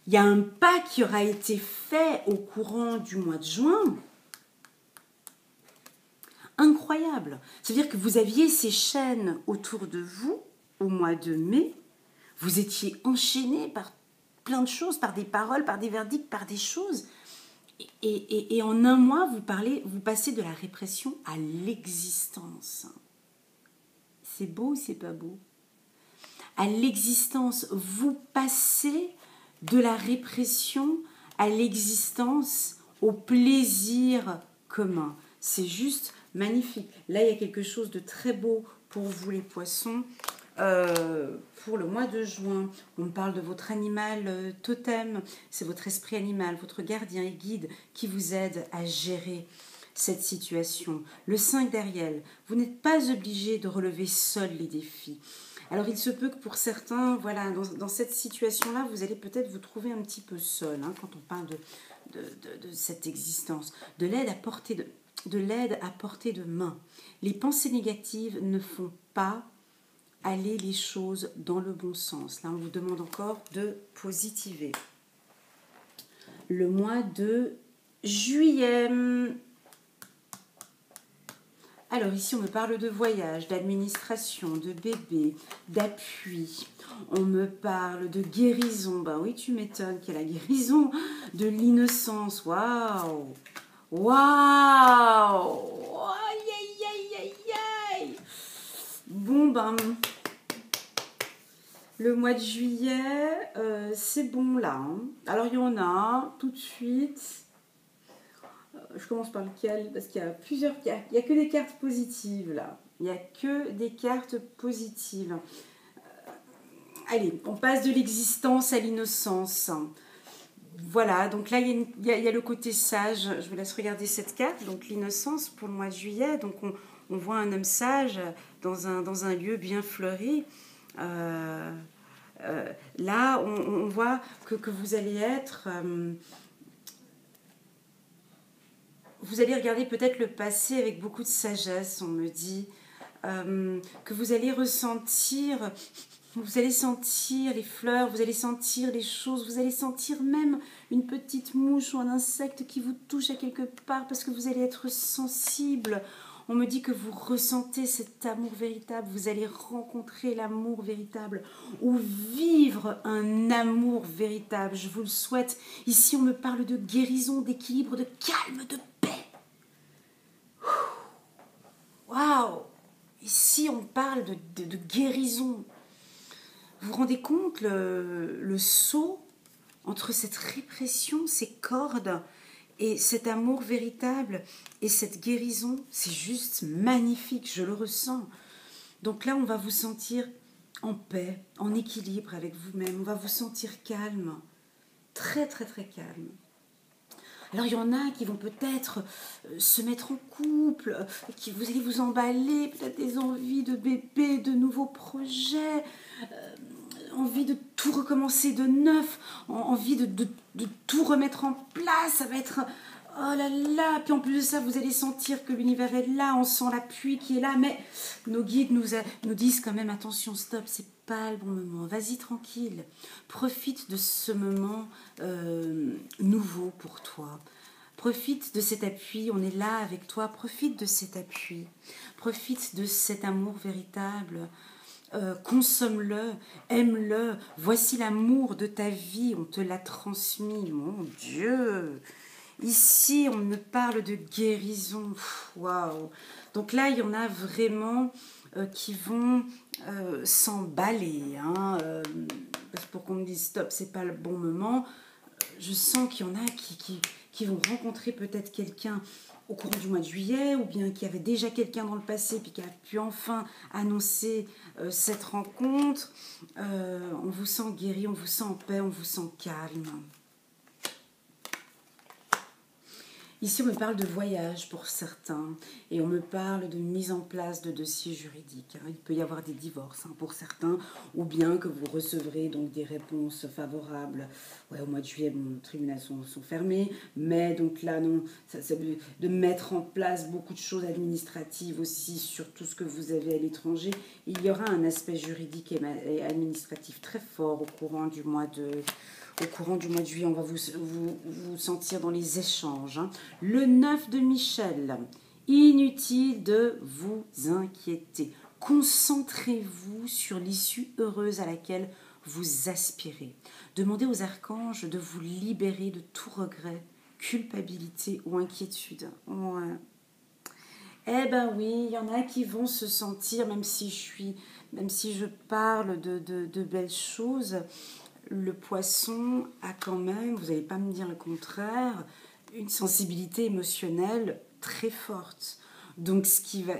Il y a un pas qui aura été fait au courant du mois de juin. Incroyable. C'est-à-dire que vous aviez ces chaînes autour de vous au mois de mai. Vous étiez enchaînés par plein de choses, par des paroles, par des verdicts, par des choses. Et en un mois, vous passez de la répression à l'existence. C'est beau ou c'est pas beau ? À l'existence, vous passez de la répression à l'existence, au plaisir commun. C'est juste magnifique. Là, il y a quelque chose de très beau pour vous, les poissons. Pour le mois de juin, on parle de votre animal totem. C'est votre esprit animal, votre gardien et guide qui vous aide à gérer cette situation. Le 5 d'Ariel, vous n'êtes pas obligé de relever seul les défis. Alors il se peut que pour certains, voilà, dans cette situation-là, vous allez peut-être vous trouver un petit peu seul, hein, quand on parle de cette existence. De l'aide à portée de l'aide à portée de main. Les pensées négatives ne font pas aller les choses dans le bon sens. Là, on vous demande encore de positiver. Le mois de juillet. Alors ici, on me parle de voyage, d'administration, de bébé, d'appui. On me parle de guérison. Bah oui, tu m'étonnes qu'il y a la guérison de l'innocence. Waouh! Waouh! Aïe, aïe, aïe, aïe, aïe! Bon, ben, le mois de juillet, c'est bon là, hein. Alors il y en a tout de suite. Je commence par lequel? Parce qu'il y a plusieurs cartes. Il n'y a que des cartes positives là. Il n'y a que des cartes positives. Allez, on passe de l'existence à l'innocence. Voilà, donc là, il y a le côté sage. Je vous laisse regarder cette carte. Donc l'innocence pour le mois de juillet. Donc on voit un homme sage dans un lieu bien fleuri. Là, on voit que vous allez être... vous allez regarder peut-être le passé avec beaucoup de sagesse, on me dit, que vous allez ressentir, vous allez sentir les fleurs, vous allez sentir les choses, vous allez sentir même une petite mouche ou un insecte qui vous touche à quelque part parce que vous allez être sensible. On me dit que vous ressentez cet amour véritable, vous allez rencontrer l'amour véritable ou vivre un amour véritable, je vous le souhaite. Ici, on me parle de guérison, d'équilibre, de calme, de paix. Waouh! Ici, on parle de guérison. Vous vous rendez compte le saut entre cette répression, ces cordes et cet amour véritable et cette guérison? C'est juste magnifique, je le ressens. Donc là, on va vous sentir en paix, en équilibre avec vous-même. On va vous sentir calme, très très très calme. Alors il y en a qui vont peut-être se mettre en couple, vous allez vous emballer, peut-être des envies de bébé, de nouveaux projets, envie de tout recommencer de neuf, envie de tout remettre en place. Ça va être oh là là, puis en plus de ça, vous allez sentir que l'univers est là, on sent l'appui qui est là, mais nos guides nous disent quand même attention, stop, c'est pas le bon moment, vas-y tranquille, profite de ce moment nouveau pour toi. Profite de cet appui, on est là avec toi, profite de cet appui, profite de cet amour véritable, consomme-le, aime-le, voici l'amour de ta vie, on te l'a transmis, mon Dieu. Ici, on me parle de guérison, waouh. Donc là, il y en a vraiment qui vont s'emballer, hein, parce que pour qu'on me dise stop, c'est pas le bon moment. Je sens qu'il y en a qui vont rencontrer peut-être quelqu'un au courant du mois de juillet, ou bien qui avait déjà quelqu'un dans le passé, puis qui a pu enfin annoncer cette rencontre. On vous sent guéri, on vous sent en paix, on vous sent calme. Ici, on me parle de voyage pour certains et on me parle de mise en place de dossiers juridiques. Il peut y avoir des divorces pour certains, ou bien que vous recevrez donc des réponses favorables. Ouais, au mois de juillet, bon, les tribunaux sont fermés, mais donc là, non, ça de mettre en place beaucoup de choses administratives aussi sur tout ce que vous avez à l'étranger. Il y aura un aspect juridique et administratif très fort au courant du mois de juillet, on va vous sentir dans les échanges. Le 9 de Michel, inutile de vous inquiéter. Concentrez-vous sur l'issue heureuse à laquelle vous aspirez. Demandez aux archanges de vous libérer de tout regret, culpabilité ou inquiétude. Ouais. Eh ben oui, il y en a qui vont se sentir, même si je parle de belles choses, le poisson a quand même, vous n'allez pas me dire le contraire, une sensibilité émotionnelle très forte. Donc ce qui veut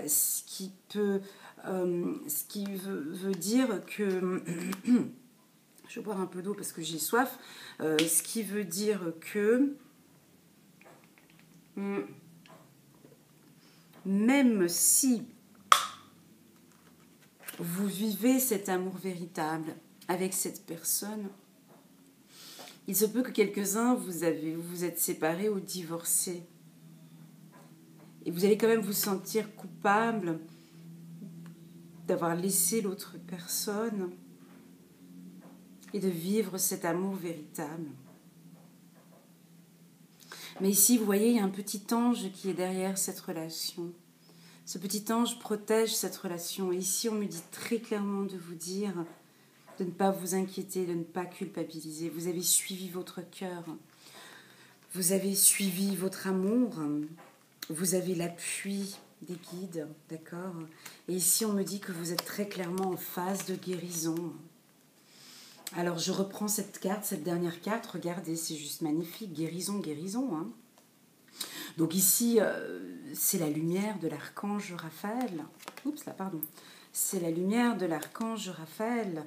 dire que je vais boire un peu d'eau parce que j'ai soif. Ce qui veut dire que même si vous vivez cet amour véritable avec cette personne. Il se peut que quelques-uns vous êtes séparés ou divorcés. Et vous allez quand même vous sentir coupable d'avoir laissé l'autre personne et de vivre cet amour véritable. Mais ici, vous voyez, il y a un petit ange qui est derrière cette relation. Ce petit ange protège cette relation. Et ici, on me dit très clairement de vous dire de ne pas vous inquiéter, de ne pas culpabiliser. Vous avez suivi votre cœur. Vous avez suivi votre amour. Vous avez l'appui des guides, d'accord? Et ici, on me dit que vous êtes très clairement en phase de guérison. Alors, je reprends cette carte, cette dernière carte. Regardez, c'est juste magnifique. Guérison, guérison, hein. Donc ici, c'est la lumière de l'archange Raphaël. Oups, là, pardon. C'est la lumière de l'archange Raphaël.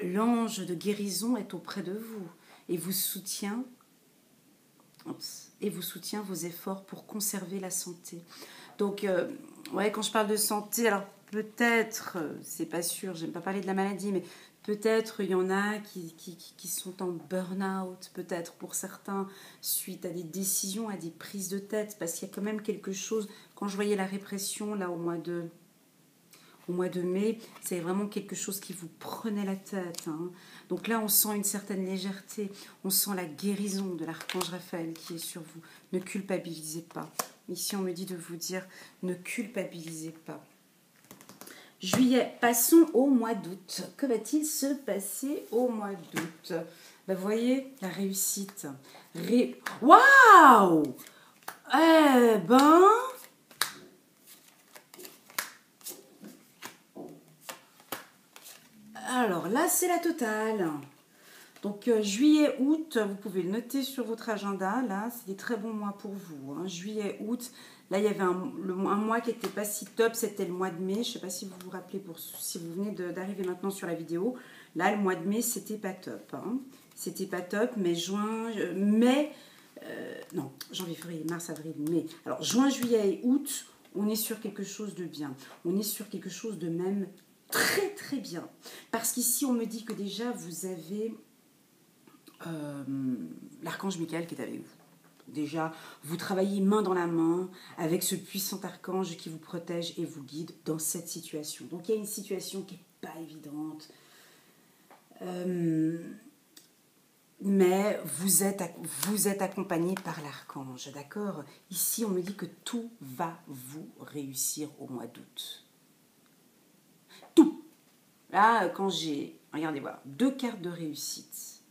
L'ange de guérison est auprès de vous et vous soutient. Et vous soutient vos efforts pour conserver la santé. Donc, ouais, quand je parle de santé, alors peut-être, c'est pas sûr, j'aime pas parler de la maladie, mais peut-être il y en a qui sont en burn-out, peut-être pour certains, suite à des décisions, à des prises de tête, parce qu'il y a quand même quelque chose, quand je voyais la répression là au mois de mai, c'est vraiment quelque chose qui vous prenait la tête. Hein. Donc là, on sent une certaine légèreté, on sent la guérison de l'archange Raphaël qui est sur vous. Ne culpabilisez pas. Ici, on me dit de vous dire, ne culpabilisez pas. Juillet, passons au mois d'août. Que va-t-il se passer au mois d'août? Vous voyez, la réussite. Waouh! Eh ben... Alors là, c'est la totale. Donc juillet, août, vous pouvez le noter sur votre agenda. Là, c'est des très bons mois pour vous. Hein. Juillet, août. Là, il y avait un mois qui n'était pas si top. C'était le mois de mai. Je ne sais pas si vous vous rappelez, si vous venez d'arriver maintenant sur la vidéo. Là, le mois de mai, c'était pas top. Hein. C'était pas top. Mais non, janvier, février, mars, avril, mai. Alors, juin, juillet et août, on est sur quelque chose de bien. On est sur quelque chose de même très, très bien. Parce qu'ici, on me dit que déjà, vous avez... l'archange Michael qui est avec vous. Déjà, vous travaillez main dans la main avec ce puissant archange qui vous protège et vous guide dans cette situation. Donc, il y a une situation qui n'est pas évidente. Mais vous êtes accompagné par l'archange, d'accord? Ici, on me dit que tout va vous réussir au mois d'août. Tout. Là, quand j'ai, regardez, voilà, 2 cartes de réussite.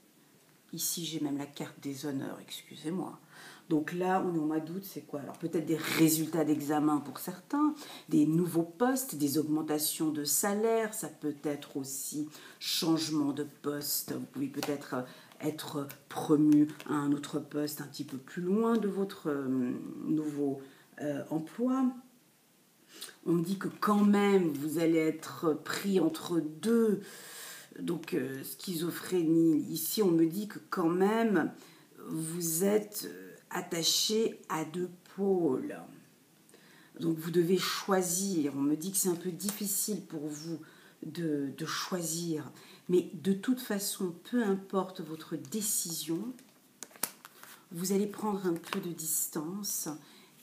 Ici, j'ai même la carte des honneurs, excusez-moi. Donc là, on est au mois d'août, c'est quoi? Alors peut-être des résultats d'examen pour certains, des nouveaux postes, des augmentations de salaire, ça peut être aussi changement de poste. Vous pouvez peut-être être promu à un autre poste un petit peu plus loin de votre nouveau emploi. On me dit que quand même, vous allez être pris entre deux... Donc, schizophrénie, ici on me dit que quand même, vous êtes attaché à 2 pôles. Donc, vous devez choisir. On me dit que c'est un peu difficile pour vous de choisir. Mais de toute façon, peu importe votre décision, vous allez prendre un peu de distance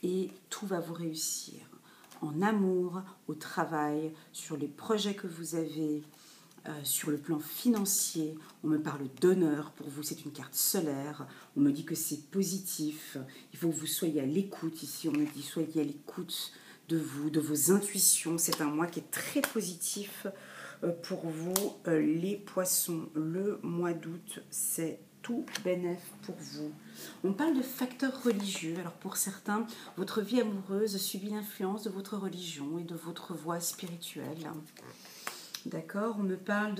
et tout va vous réussir. En amour, au travail, sur les projets que vous avez... sur le plan financier, on me parle d'honneur. Pour vous, c'est une carte solaire. On me dit que c'est positif. Il faut que vous soyez à l'écoute. Ici, on me dit soyez à l'écoute de vous, de vos intuitions. C'est un mois qui est très positif pour vous, les poissons. Le mois d'août, c'est tout bénef pour vous. On parle de facteurs religieux. Alors pour certains, votre vie amoureuse subit l'influence de votre religion et de votre voie spirituelle. D'accord, on me parle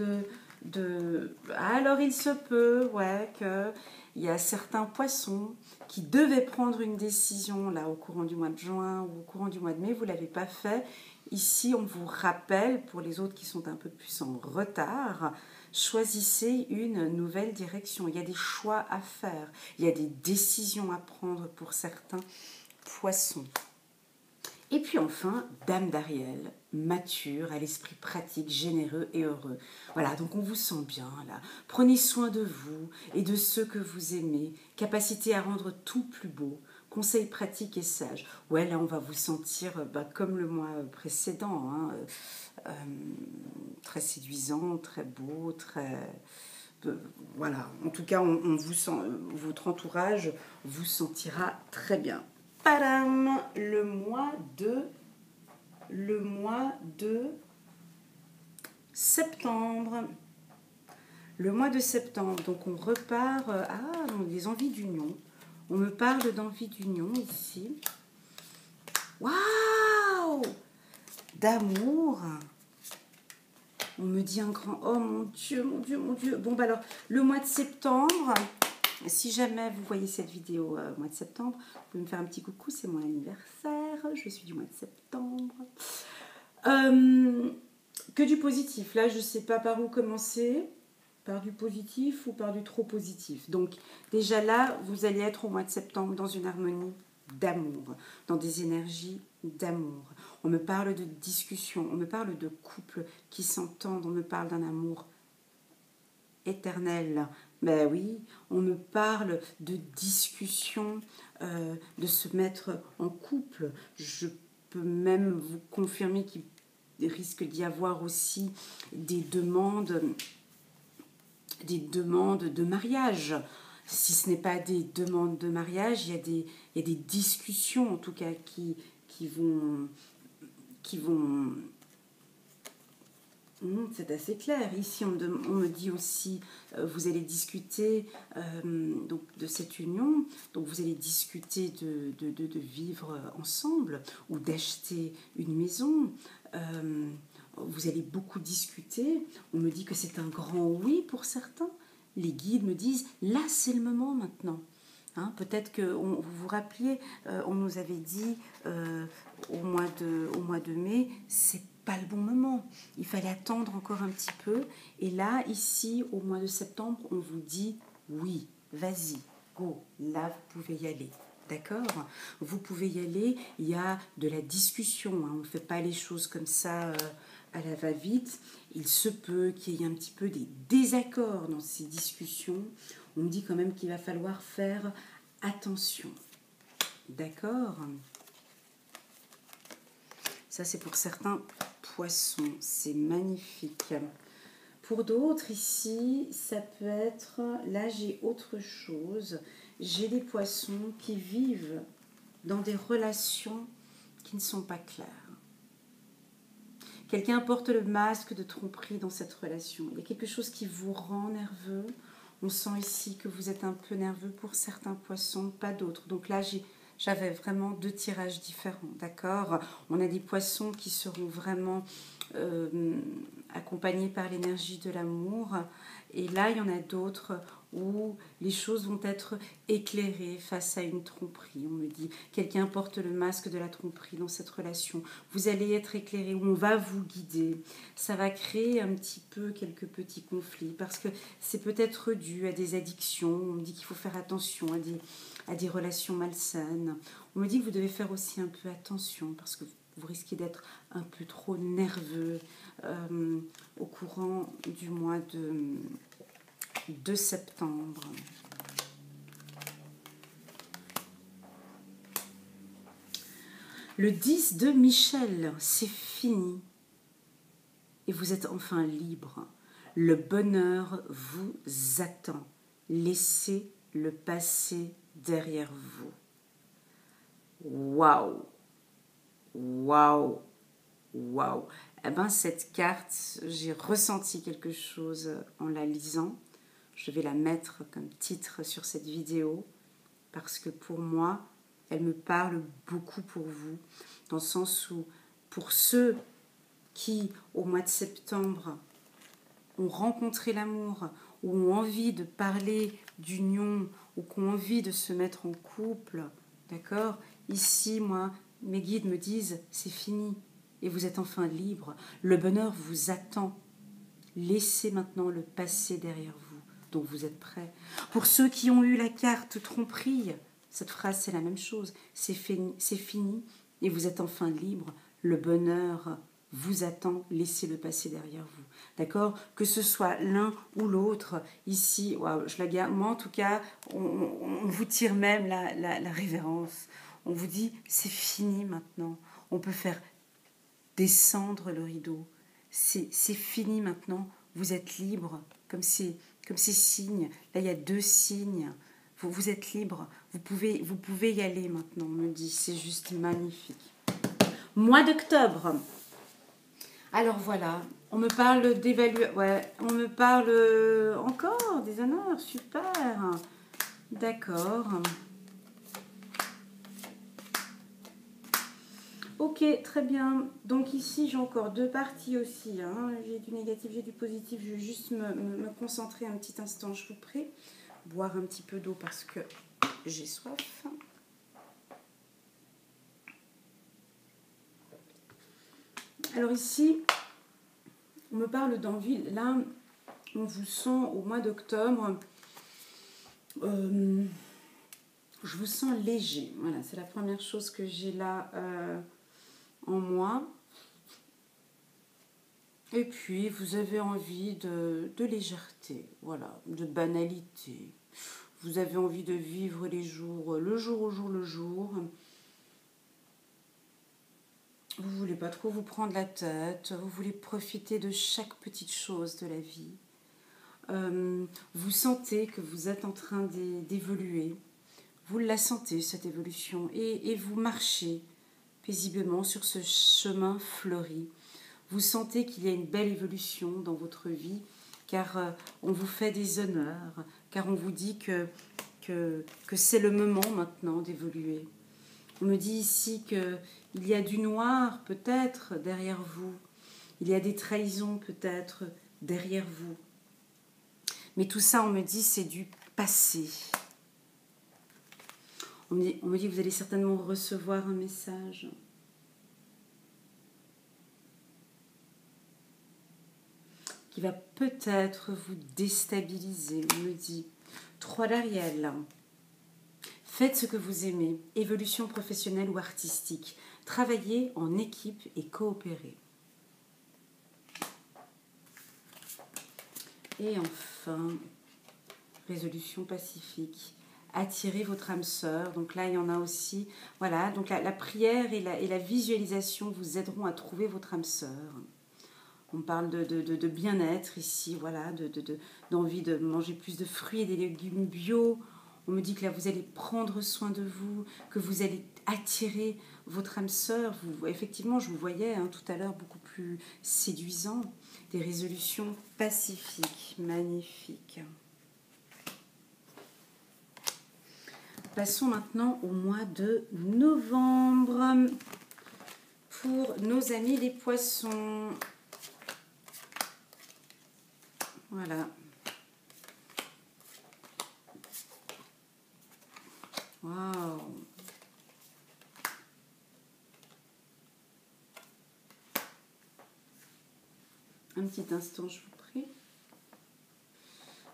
alors il se peut, ouais, qu'il y a certains poissons qui devaient prendre une décision là au courant du mois de juin ou au courant du mois de mai, vous ne l'avez pas fait. Ici, on vous rappelle, pour les autres qui sont un peu plus en retard, choisissez une nouvelle direction. Il y a des choix à faire, il y a des décisions à prendre pour certains poissons. Et puis enfin, Dame d'Ariel, mature, à l'esprit pratique, généreux et heureux. Voilà, donc on vous sent bien là. Prenez soin de vous et de ceux que vous aimez. Capacité à rendre tout plus beau. Conseils pratiques et sages. Ouais, là on va vous sentir comme le mois précédent. Hein, très séduisant, très beau, très... voilà, en tout cas, on vous sent, votre entourage vous sentira très bien. Padam, le mois de septembre. Le mois de septembre, donc on repart, donc des envies d'union. On me parle d'envie d'union ici. Waouh! D'amour. On me dit un grand... Oh mon Dieu, mon Dieu, mon Dieu. Bon, bah alors, le mois de septembre, si jamais vous voyez cette vidéo au mois de septembre, vous pouvez me faire un petit coucou, c'est mon anniversaire, je suis du mois de septembre. Que du positif. Là, je ne sais pas par où commencer, par du positif ou par du trop positif. Donc, déjà là, vous allez être au mois de septembre dans une harmonie d'amour, dans des énergies d'amour. On me parle de discussion, on me parle de couples qui s'entendent, on me parle d'un amour éternel. Ben oui, on me parle de discussion, de se mettre en couple. Je peux même vous confirmer qu'il risque d'y avoir aussi des demandes de mariage. Si ce n'est pas des demandes de mariage, il y a des discussions en tout cas qui vont... C'est assez clair. Ici, on me dit aussi, vous allez discuter donc de cette union, donc vous allez discuter de vivre ensemble ou d'acheter une maison. Vous allez beaucoup discuter. On me dit que c'est un grand oui pour certains. Les guides me disent, là, c'est le moment maintenant. Hein, peut-être que vous vous rappeliez, on nous avait dit au mois de mai, c'est pas le bon moment. Il fallait attendre encore un petit peu. Et là, ici, au mois de septembre, on vous dit oui, vas-y, go, là, vous pouvez y aller. D'accord? Vous pouvez y aller. Il y a de la discussion. Hein, on ne fait pas les choses comme ça à la va-vite. Il se peut qu'il y ait un petit peu des désaccords dans ces discussions. On me dit quand même qu'il va falloir faire attention. D'accord? Ça, c'est pour certains poissons. C'est magnifique. Pour d'autres, ici, ça peut être... Là, j'ai autre chose. J'ai des poissons qui vivent dans des relations qui ne sont pas claires. Quelqu'un porte le masque de tromperie dans cette relation. Il y a quelque chose qui vous rend nerveux. On sent ici que vous êtes un peu nerveux pour certains poissons, pas d'autres. Donc là, j'avais vraiment deux tirages différents, d'accord? On a des poissons qui seront vraiment accompagnés par l'énergie de l'amour. Et là, il y en a d'autres où les choses vont être éclairées face à une tromperie. On me dit, quelqu'un porte le masque de la tromperie dans cette relation. Vous allez être éclairé, on va vous guider. Ça va créer un petit peu quelques petits conflits parce que c'est peut-être dû à des addictions. On me dit qu'il faut faire attention à des relations malsaines. On me dit que vous devez faire aussi un peu attention parce que vous risquez d'être un peu trop nerveux au courant du mois de septembre. Le 10 de Michel, c'est fini. Et vous êtes enfin libre. Le bonheur vous attend. Laissez le passé derrière vous. Waouh! Waouh! Waouh! Eh bien, cette carte, j'ai ressenti quelque chose en la lisant. Je vais la mettre comme titre sur cette vidéo parce que pour moi, elle me parle beaucoup pour vous, dans le sens où pour ceux qui, au mois de septembre, ont rencontré l'amour, ou ont envie de parler d'union, ou qui ont envie de se mettre en couple, d'accord? Ici, moi, mes guides me disent, c'est fini, et vous êtes enfin libre. Le bonheur vous attend. Laissez maintenant le passé derrière vous. Donc vous êtes prêts. Pour ceux qui ont eu la carte tromperie, cette phrase c'est la même chose. C'est fini, et vous êtes enfin libre. Le bonheur vous attend, laissez-le passer derrière vous. D'accord? Que ce soit l'un ou l'autre, ici, waouh, je la garde. Moi, en tout cas, on vous tire même la révérence. On vous dit, c'est fini maintenant. On peut faire descendre le rideau. C'est fini maintenant. Vous êtes libre, comme ces signes. Là, il y a 2 signes. Vous êtes libre. Vous pouvez y aller maintenant, on me dit. C'est juste magnifique. Mois d'octobre. Alors voilà, on me parle d'évaluation. Ouais, on me parle encore des honneurs. Super. D'accord. Ok, très bien. Donc ici, j'ai encore 2 parties aussi. Hein. J'ai du négatif, j'ai du positif. Je vais juste me concentrer un petit instant, je vous prie. Boire un petit peu d'eau parce que j'ai soif. Alors ici, on me parle d'envie. Là, on vous sent au mois d'octobre. Je vous sens léger. Voilà, c'est la première chose que j'ai là en moi. Et puis, vous avez envie de légèreté, voilà, de banalité. Vous avez envie de vivre les jours, le jour au jour, le jour. Vous ne voulez pas trop vous prendre la tête. Vous voulez profiter de chaque petite chose de la vie. Vous sentez que vous êtes en train d'évoluer. Vous la sentez, cette évolution. Et vous marchez paisiblement sur ce chemin fleuri. Vous sentez qu'il y a une belle évolution dans votre vie, car on vous fait des honneurs, car on vous dit que c'est le moment maintenant d'évoluer. On me dit ici qu'il y a du noir peut-être derrière vous, il y a des trahisons peut-être derrière vous. Mais tout ça, on me dit, c'est du passé. On me dit que vous allez certainement recevoir un message. Qui va peut-être vous déstabiliser, on me dit. 3 d'Ariel. Faites ce que vous aimez, évolution professionnelle ou artistique. Travaillez en équipe et coopérez. Et enfin, résolution pacifique. Attirez votre âme sœur. Donc là, il y en a aussi. Voilà, donc la prière et la visualisation vous aideront à trouver votre âme sœur. On parle de bien-être ici, voilà, d'envie de manger plus de fruits et des légumes bio. On me dit que là, vous allez prendre soin de vous, que vous allez attirer votre âme sœur. Effectivement, je vous voyais hein, tout à l'heure beaucoup plus séduisant. Des résolutions pacifiques, magnifiques. Passons maintenant au mois de novembre. Pour nos amis les poissons. Voilà. Waouh. Un petit instant, je vous prie.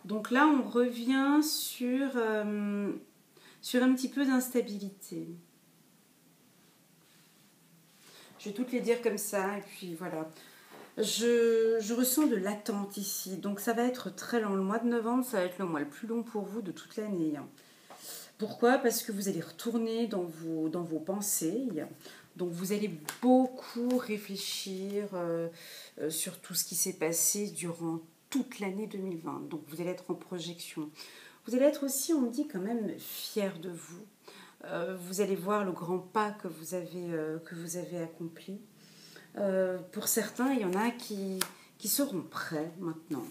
Donc là, on revient sur un petit peu d'instabilité. Je vais toutes les dire comme ça, et puis voilà. Je ressens de l'attente ici, donc ça va être très long. Le mois de novembre, ça va être le mois le plus long pour vous de toute l'année. Pourquoi? Parce que vous allez retourner dans vos pensées. Donc vous allez beaucoup réfléchir sur tout ce qui s'est passé durant toute l'année 2020. Donc vous allez être en projection. Vous allez être aussi, on me dit quand même, fier de vous. Vous allez voir le grand pas que vous avez accompli. Pour certains, il y en a qui seront prêts maintenant.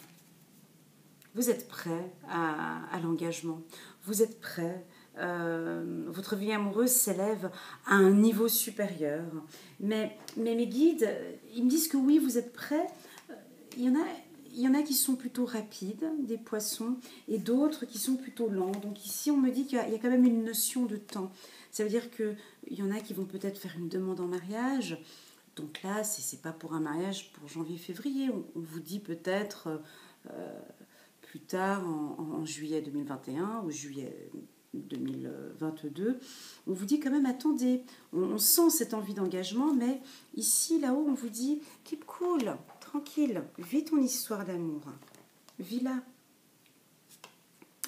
Vous êtes prêts à l'engagement. Vous êtes prêts. Votre vie amoureuse s'élève à un niveau supérieur. Mais mes guides, ils me disent que oui, vous êtes prêts. Il y en a qui sont plutôt rapides, des poissons, et d'autres qui sont plutôt lents. Donc ici, on me dit qu'il y a quand même une notion de temps. Ça veut dire qu'il y en a qui vont peut-être faire une demande en mariage. Donc là, ce n'est pas pour un mariage pour janvier-février. On vous dit peut-être plus tard, en juillet 2021 ou juillet 2022, on vous dit quand même, attendez, on sent cette envie d'engagement, mais ici, là-haut, on vous dit, keep cool, tranquille, vis ton histoire d'amour, vis-la.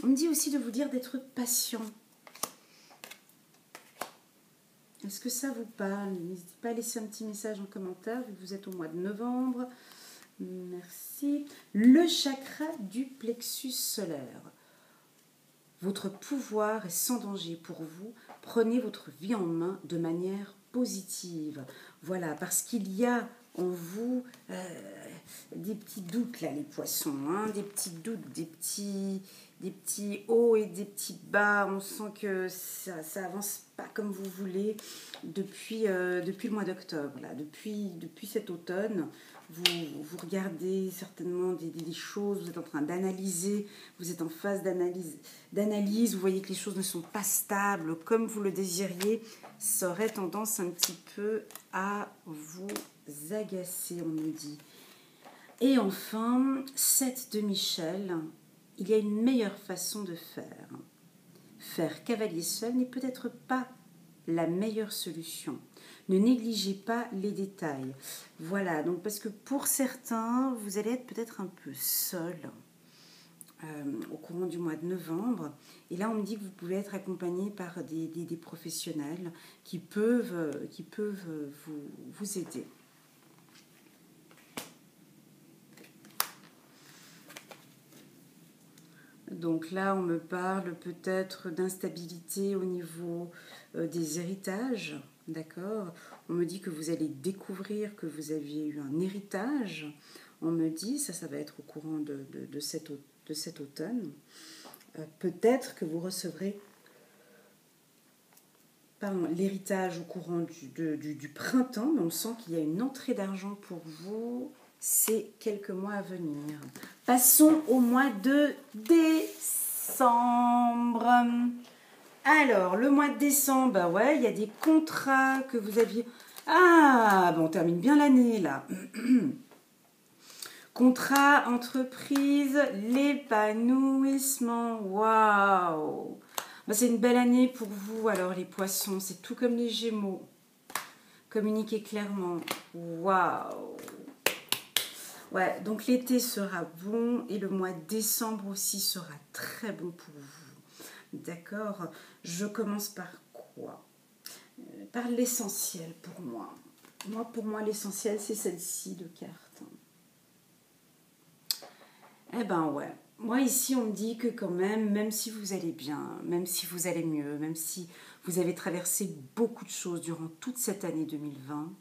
On me dit aussi de vous dire d'être patient. Est-ce que ça vous parle? N'hésitez pas à laisser un petit message en commentaire, vu que vous êtes au mois de novembre. Merci. Le chakra du plexus solaire. Votre pouvoir est sans danger pour vous. Prenez votre vie en main de manière positive. Voilà, parce qu'il y a en vous des petits doutes là, les poissons, hein, des petits doutes, des petits hauts et des petits bas. On sent que ça avance pas comme vous voulez depuis le mois d'octobre, là, depuis cet automne. Vous regardez certainement des choses, vous êtes en train d'analyser, vous êtes en phase d'analyse, vous voyez que les choses ne sont pas stables comme vous le désiriez, ça aurait tendance un petit peu à vous agacer, on me dit. Et enfin, 7 de Michel, il y a une meilleure façon de faire. Faire cavalier seul n'est peut-être pas la meilleure solution. Ne négligez pas les détails. Voilà, donc parce que pour certains, vous allez être peut-être un peu seul au courant du mois de novembre. Et là, on me dit que vous pouvez être accompagné par des professionnels qui peuvent vous aider. Donc là, on me parle peut-être d'instabilité au niveau des héritages, d'accord? On me dit que vous allez découvrir que vous aviez eu un héritage. On me dit, ça va être au courant de cet automne. Peut-être que vous recevrez l'héritage au courant du printemps, mais on sent qu'il y a une entrée d'argent pour vous ces quelques mois à venir. Passons au mois de décembre. Alors, le mois de décembre, bah ouais, il y a des contrats que vous aviez... Ah, bon, on termine bien l'année, là. Contrat, entreprise, l'épanouissement. Waouh! Bah, c'est une belle année pour vous, alors, les poissons. C'est tout comme les Gémeaux. Communiquez clairement. Waouh! Ouais, donc l'été sera bon et le mois de décembre aussi sera très bon pour vous. D'accord? Je commence par quoi? Par l'essentiel pour moi. Pour moi, l'essentiel, c'est celle-ci de carte. Eh ben ouais. Moi, ici, on me dit que quand même si vous allez bien, même si vous allez mieux, même si vous avez traversé beaucoup de choses durant toute cette année 2020,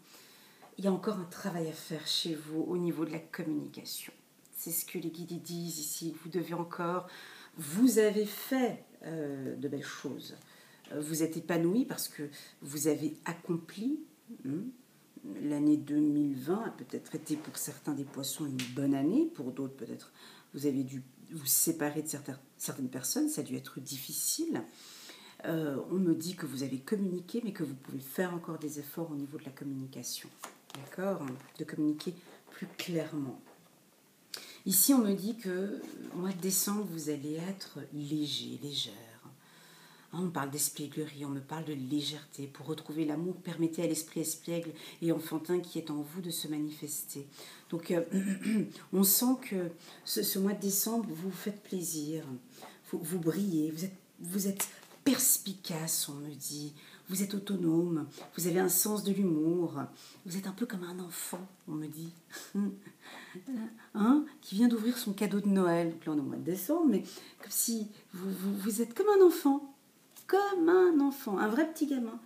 il y a encore un travail à faire chez vous au niveau de la communication. C'est ce que les guides disent ici. Vous avez fait de belles choses. Vous êtes épanoui parce que vous avez accompli. L'année 2020 a peut-être été pour certains des poissons une bonne année, pour d'autres peut-être vous avez dû vous séparer de certaines personnes, ça a dû être difficile. On me dit que vous avez communiqué, mais que vous pouvez faire encore des efforts au niveau de la communication. D'accord? De communiquer plus clairement. Ici, on me dit que au mois de décembre, vous allez être léger, légère. On me parle d'espièglerie, on me parle de légèreté. Pour retrouver l'amour, permettez à l'esprit espiègle et enfantin qui est en vous de se manifester. Donc, on sent que ce mois de décembre, vous vous faites plaisir. Vous brillez, vous êtes perspicace, on me dit. Vous êtes autonome, vous avez un sens de l'humour. Vous êtes un peu comme un enfant, on me dit. Qui vient d'ouvrir son cadeau de Noël. Donc là, on est au mois de décembre, mais comme si vous êtes comme un enfant. Comme un enfant, un vrai petit gamin.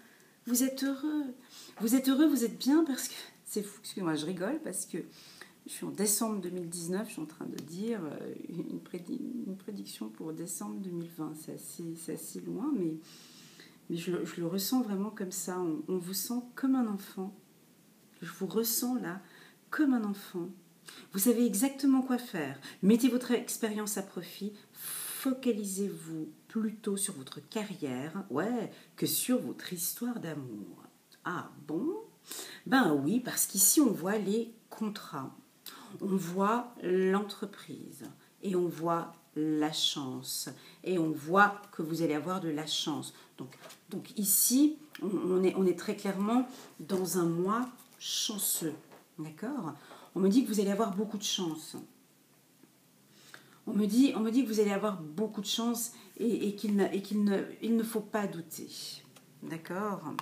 Vous êtes heureux. Vous êtes bien parce que... C'est fou, excusez-moi, je rigole parce que je suis en décembre 2019, je suis en train de dire une prédiction pour décembre 2020. C'est assez loin, mais je le ressens vraiment comme ça. On vous sent comme un enfant. Je vous ressens là comme un enfant. Vous savez exactement quoi faire. Mettez votre expérience à profit. Focalisez-vous plutôt sur votre carrière, que sur votre histoire d'amour. Ah bon? Ben oui, parce qu'ici on voit les contrats, on voit l'entreprise et on voit la chance. Et on voit que vous allez avoir de la chance. Donc ici, on est très clairement dans un mois chanceux. D'accord? On me dit que vous allez avoir beaucoup de chance. On me dit que vous allez avoir beaucoup de chance et qu'il ne faut pas douter. D'accord?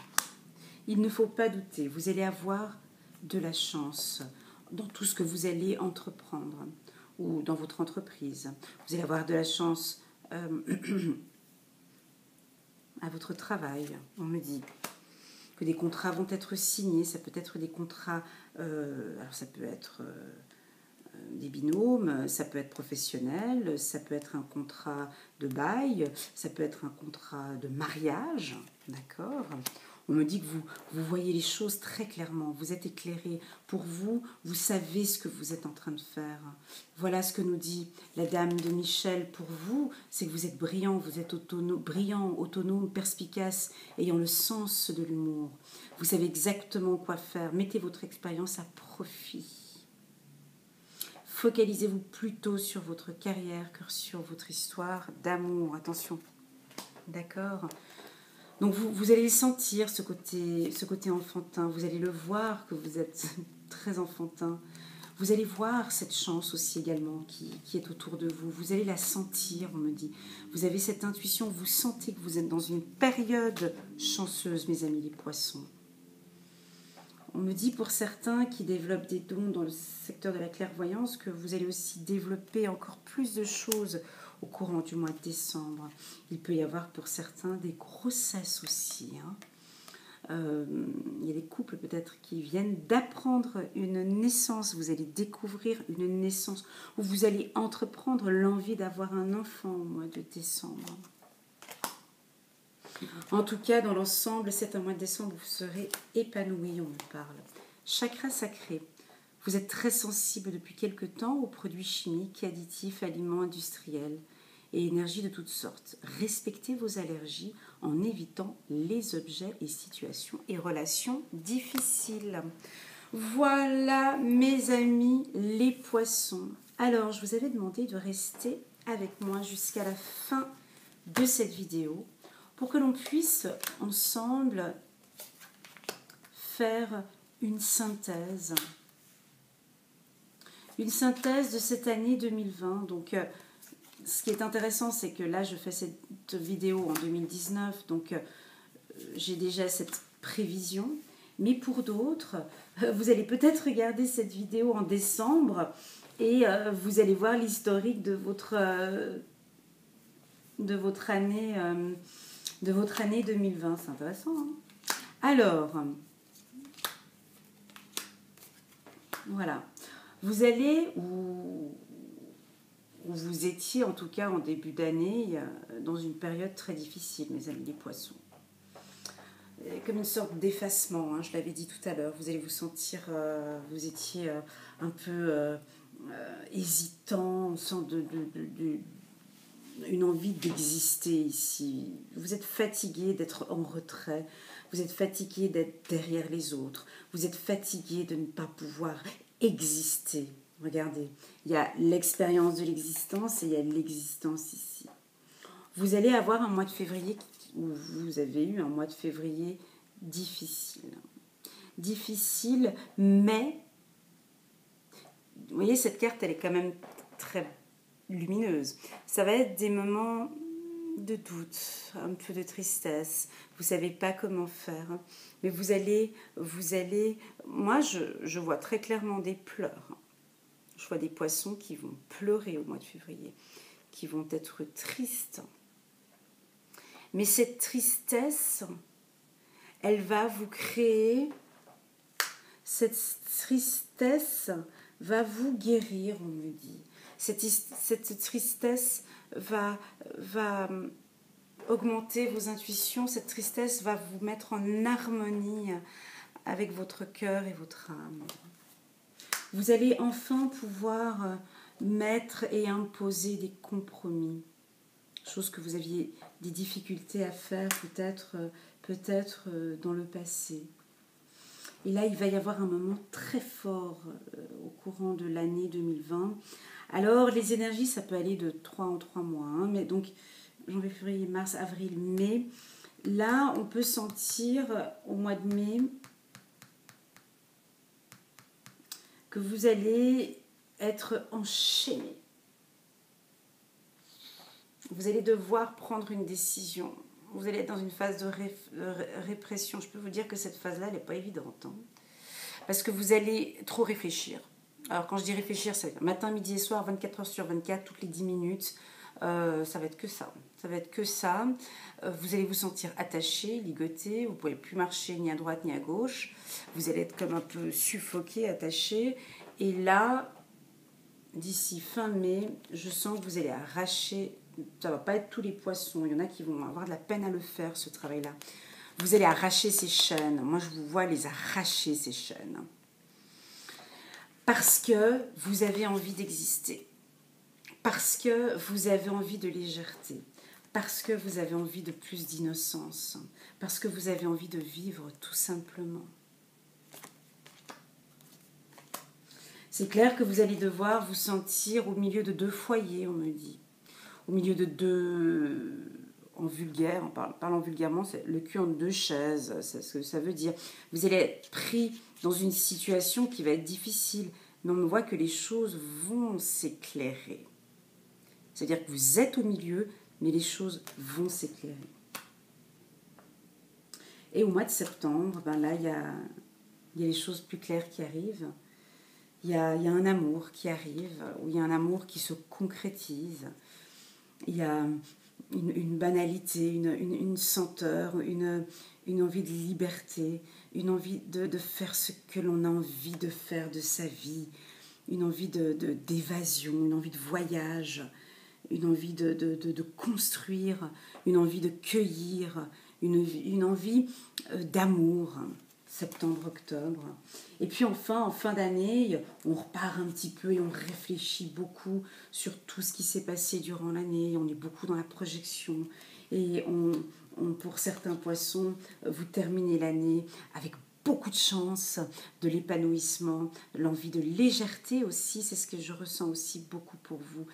Il ne faut pas douter. Vous allez avoir de la chance dans tout ce que vous allez entreprendre ou dans votre entreprise. Vous allez avoir de la chance à votre travail. On me dit que des contrats vont être signés. Ça peut être des contrats, alors ça peut être des binômes, ça peut être professionnel, ça peut être un contrat de bail, ça peut être un contrat de mariage, d'accord? On me dit que vous voyez les choses très clairement, vous êtes éclairé. Pour vous, vous savez ce que vous êtes en train de faire. Voilà ce que nous dit la dame de Michel pour vous, c'est que vous êtes brillant, vous êtes brillant, autonome, perspicace, ayant le sens de l'humour. Vous savez exactement quoi faire, mettez votre expérience à profit. Focalisez-vous plutôt sur votre carrière que sur votre histoire d'amour. Attention, d'accord? Donc vous allez sentir ce côté enfantin. Vous allez le voir que vous êtes très enfantin. Vous allez voir cette chance aussi également qui est autour de vous. Vous allez la sentir, on me dit. Vous avez cette intuition, vous sentez que vous êtes dans une période chanceuse, mes amis les poissons. On me dit pour certains qui développent des dons dans le secteur de la clairvoyance que vous allez aussi développer encore plus de choses au courant du mois de décembre. Il peut y avoir pour certains des grossesses aussi. Il y a des couples peut-être qui viennent d'apprendre une naissance. Vous allez découvrir une naissance ou vous allez entreprendre l'envie d'avoir un enfant au mois de décembre. En tout cas, dans l'ensemble, c'est un mois de décembre où vous serez épanoui, on me parle. Chakra sacré. Vous êtes très sensible depuis quelque temps aux produits chimiques, additifs, aliments industriels et énergies de toutes sortes. Respectez vos allergies en évitant les objets et situations et relations difficiles. Voilà, mes amis, les poissons. Alors, je vous avais demandé de rester avec moi jusqu'à la fin de cette vidéo pour que l'on puisse ensemble faire une synthèse de cette année 2020. Donc, ce qui est intéressant, c'est que là, je fais cette vidéo en 2019, donc j'ai déjà cette prévision. Mais pour d'autres, vous allez peut-être regarder cette vidéo en décembre et vous allez voir l'historique de votre année 2020. C'est intéressant, hein? Alors, voilà. Vous allez, ou vous étiez en tout cas en début d'année, dans une période très difficile, mes amis les poissons. Comme une sorte d'effacement, hein, je l'avais dit tout à l'heure. Vous allez vous sentir, vous étiez un peu hésitant, on sent une envie d'exister ici. Vous êtes fatigué d'être en retrait, vous êtes fatigué d'être derrière les autres, vous êtes fatigué de ne pas pouvoir exister. Regardez, il y a l'expérience de l'existence et il y a l'existence ici. Vous allez avoir un mois de février où vous avez eu un mois de février difficile. Difficile, mais vous voyez, cette carte, elle est quand même très lumineuse. Ça va être des moments de doute, un peu de tristesse. Vous ne savez pas comment faire. Mais vous allez moi, je vois très clairement des pleurs. Je vois des poissons qui vont pleurer au mois de février, qui vont être tristes. Mais cette tristesse, elle va vous créer, cette tristesse va vous guérir, on me dit. Cette tristesse va augmenter vos intuitions, cette tristesse va vous mettre en harmonie avec votre cœur et votre âme. Vous allez enfin pouvoir mettre et imposer des compromis, chose que vous aviez des difficultés à faire peut-être dans le passé. Et là, il va y avoir un moment très fort au courant de l'année 2020. Alors, les énergies, ça peut aller de 3 en 3 mois. Hein, mais donc, janvier, février, mars, avril, mai. Là, on peut sentir au mois de mai que vous allez être enchaîné. Vous allez devoir prendre une décision. Vous allez être dans une phase de répression. Je peux vous dire que cette phase-là, elle n'est pas évidente. Hein, parce que vous allez trop réfléchir. Alors quand je dis réfléchir, c'est matin, midi et soir, 24 heures sur 24, toutes les 10 minutes. Ça va être que ça. Ça va être que ça. Vous allez vous sentir attaché, ligoté. Vous ne pouvez plus marcher ni à droite ni à gauche. Vous allez être comme un peu suffoqué, attaché. Et là, d'ici fin mai, je sens que vous allez arracher. Ça ne va pas être tous les poissons. Il y en a qui vont avoir de la peine à le faire, ce travail-là. Vous allez arracher ces chaînes. Moi, je vous vois les arracher, ces chaînes. Parce que vous avez envie d'exister. Parce que vous avez envie de légèreté. Parce que vous avez envie de plus d'innocence. Parce que vous avez envie de vivre tout simplement. C'est clair que vous allez devoir vous sentir au milieu de 2 foyers, on me dit. Au milieu de 2... En vulgaire, parlant vulgairement, c'est le cul entre 2 chaises, c'est ce que ça veut dire. Vous allez être pris dans une situation qui va être difficile, mais on voit que les choses vont s'éclairer. C'est-à-dire que vous êtes au milieu, mais les choses vont s'éclairer. Et au mois de septembre, ben là, il y a les choses plus claires qui arrivent. Il y a un amour qui arrive, ou il y a un amour qui se concrétise. Il y a une banalité, une senteur, une envie de liberté, une envie de faire ce que l'on a envie de faire de sa vie, une envie d'évasion, une envie de voyage, une envie de construire, une envie de cueillir, une envie d'amour. Septembre, octobre. Et puis enfin, en fin d'année, on repart un petit peu et on réfléchit beaucoup sur tout ce qui s'est passé durant l'année. On est beaucoup dans la projection. Et pour certains poissons, vous terminez l'année avec beaucoup de chance, de l'épanouissement, l'envie de légèreté aussi. C'est ce que je ressens aussi beaucoup pour vous.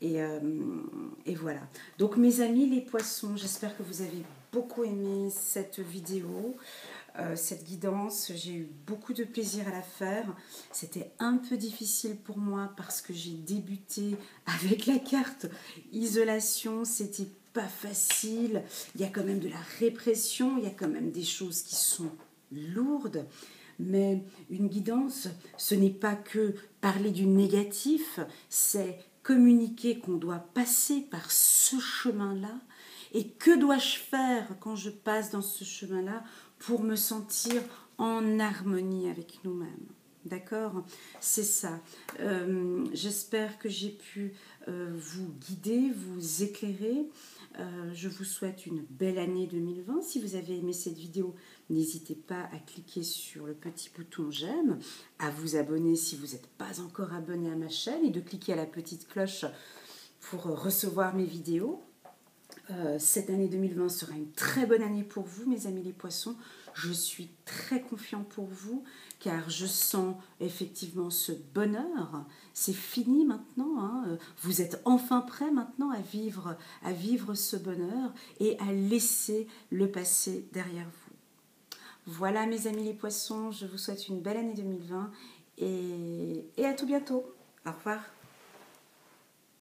Et voilà. Donc mes amis les poissons, j'espère que vous avez beaucoup aimé cette vidéo. Cette guidance, j'ai eu beaucoup de plaisir à la faire. C'était un peu difficile pour moi parce que j'ai débuté avec la carte isolation, c'était pas facile. Il y a quand même de la répression, il y a quand même des choses qui sont lourdes. Mais une guidance, ce n'est pas que parler du négatif, c'est communiquer qu'on doit passer par ce chemin-là. Et que dois-je faire quand je passe dans ce chemin-là pour me sentir en harmonie avec nous-mêmes. D'accord ? C'est ça. J'espère que j'ai pu vous guider, vous éclairer. Je vous souhaite une belle année 2020. Si vous avez aimé cette vidéo, n'hésitez pas à cliquer sur le petit bouton j'aime, à vous abonner si vous n'êtes pas encore abonné à ma chaîne et de cliquer à la petite cloche pour recevoir mes vidéos. Cette année 2020 sera une très bonne année pour vous, mes amis les poissons. Je suis très confiante pour vous, car je sens effectivement ce bonheur. C'est fini maintenant. Hein. Vous êtes enfin prêts maintenant à vivre ce bonheur et à laisser le passé derrière vous. Voilà, mes amis les poissons, je vous souhaite une belle année 2020 et à tout bientôt. Au revoir.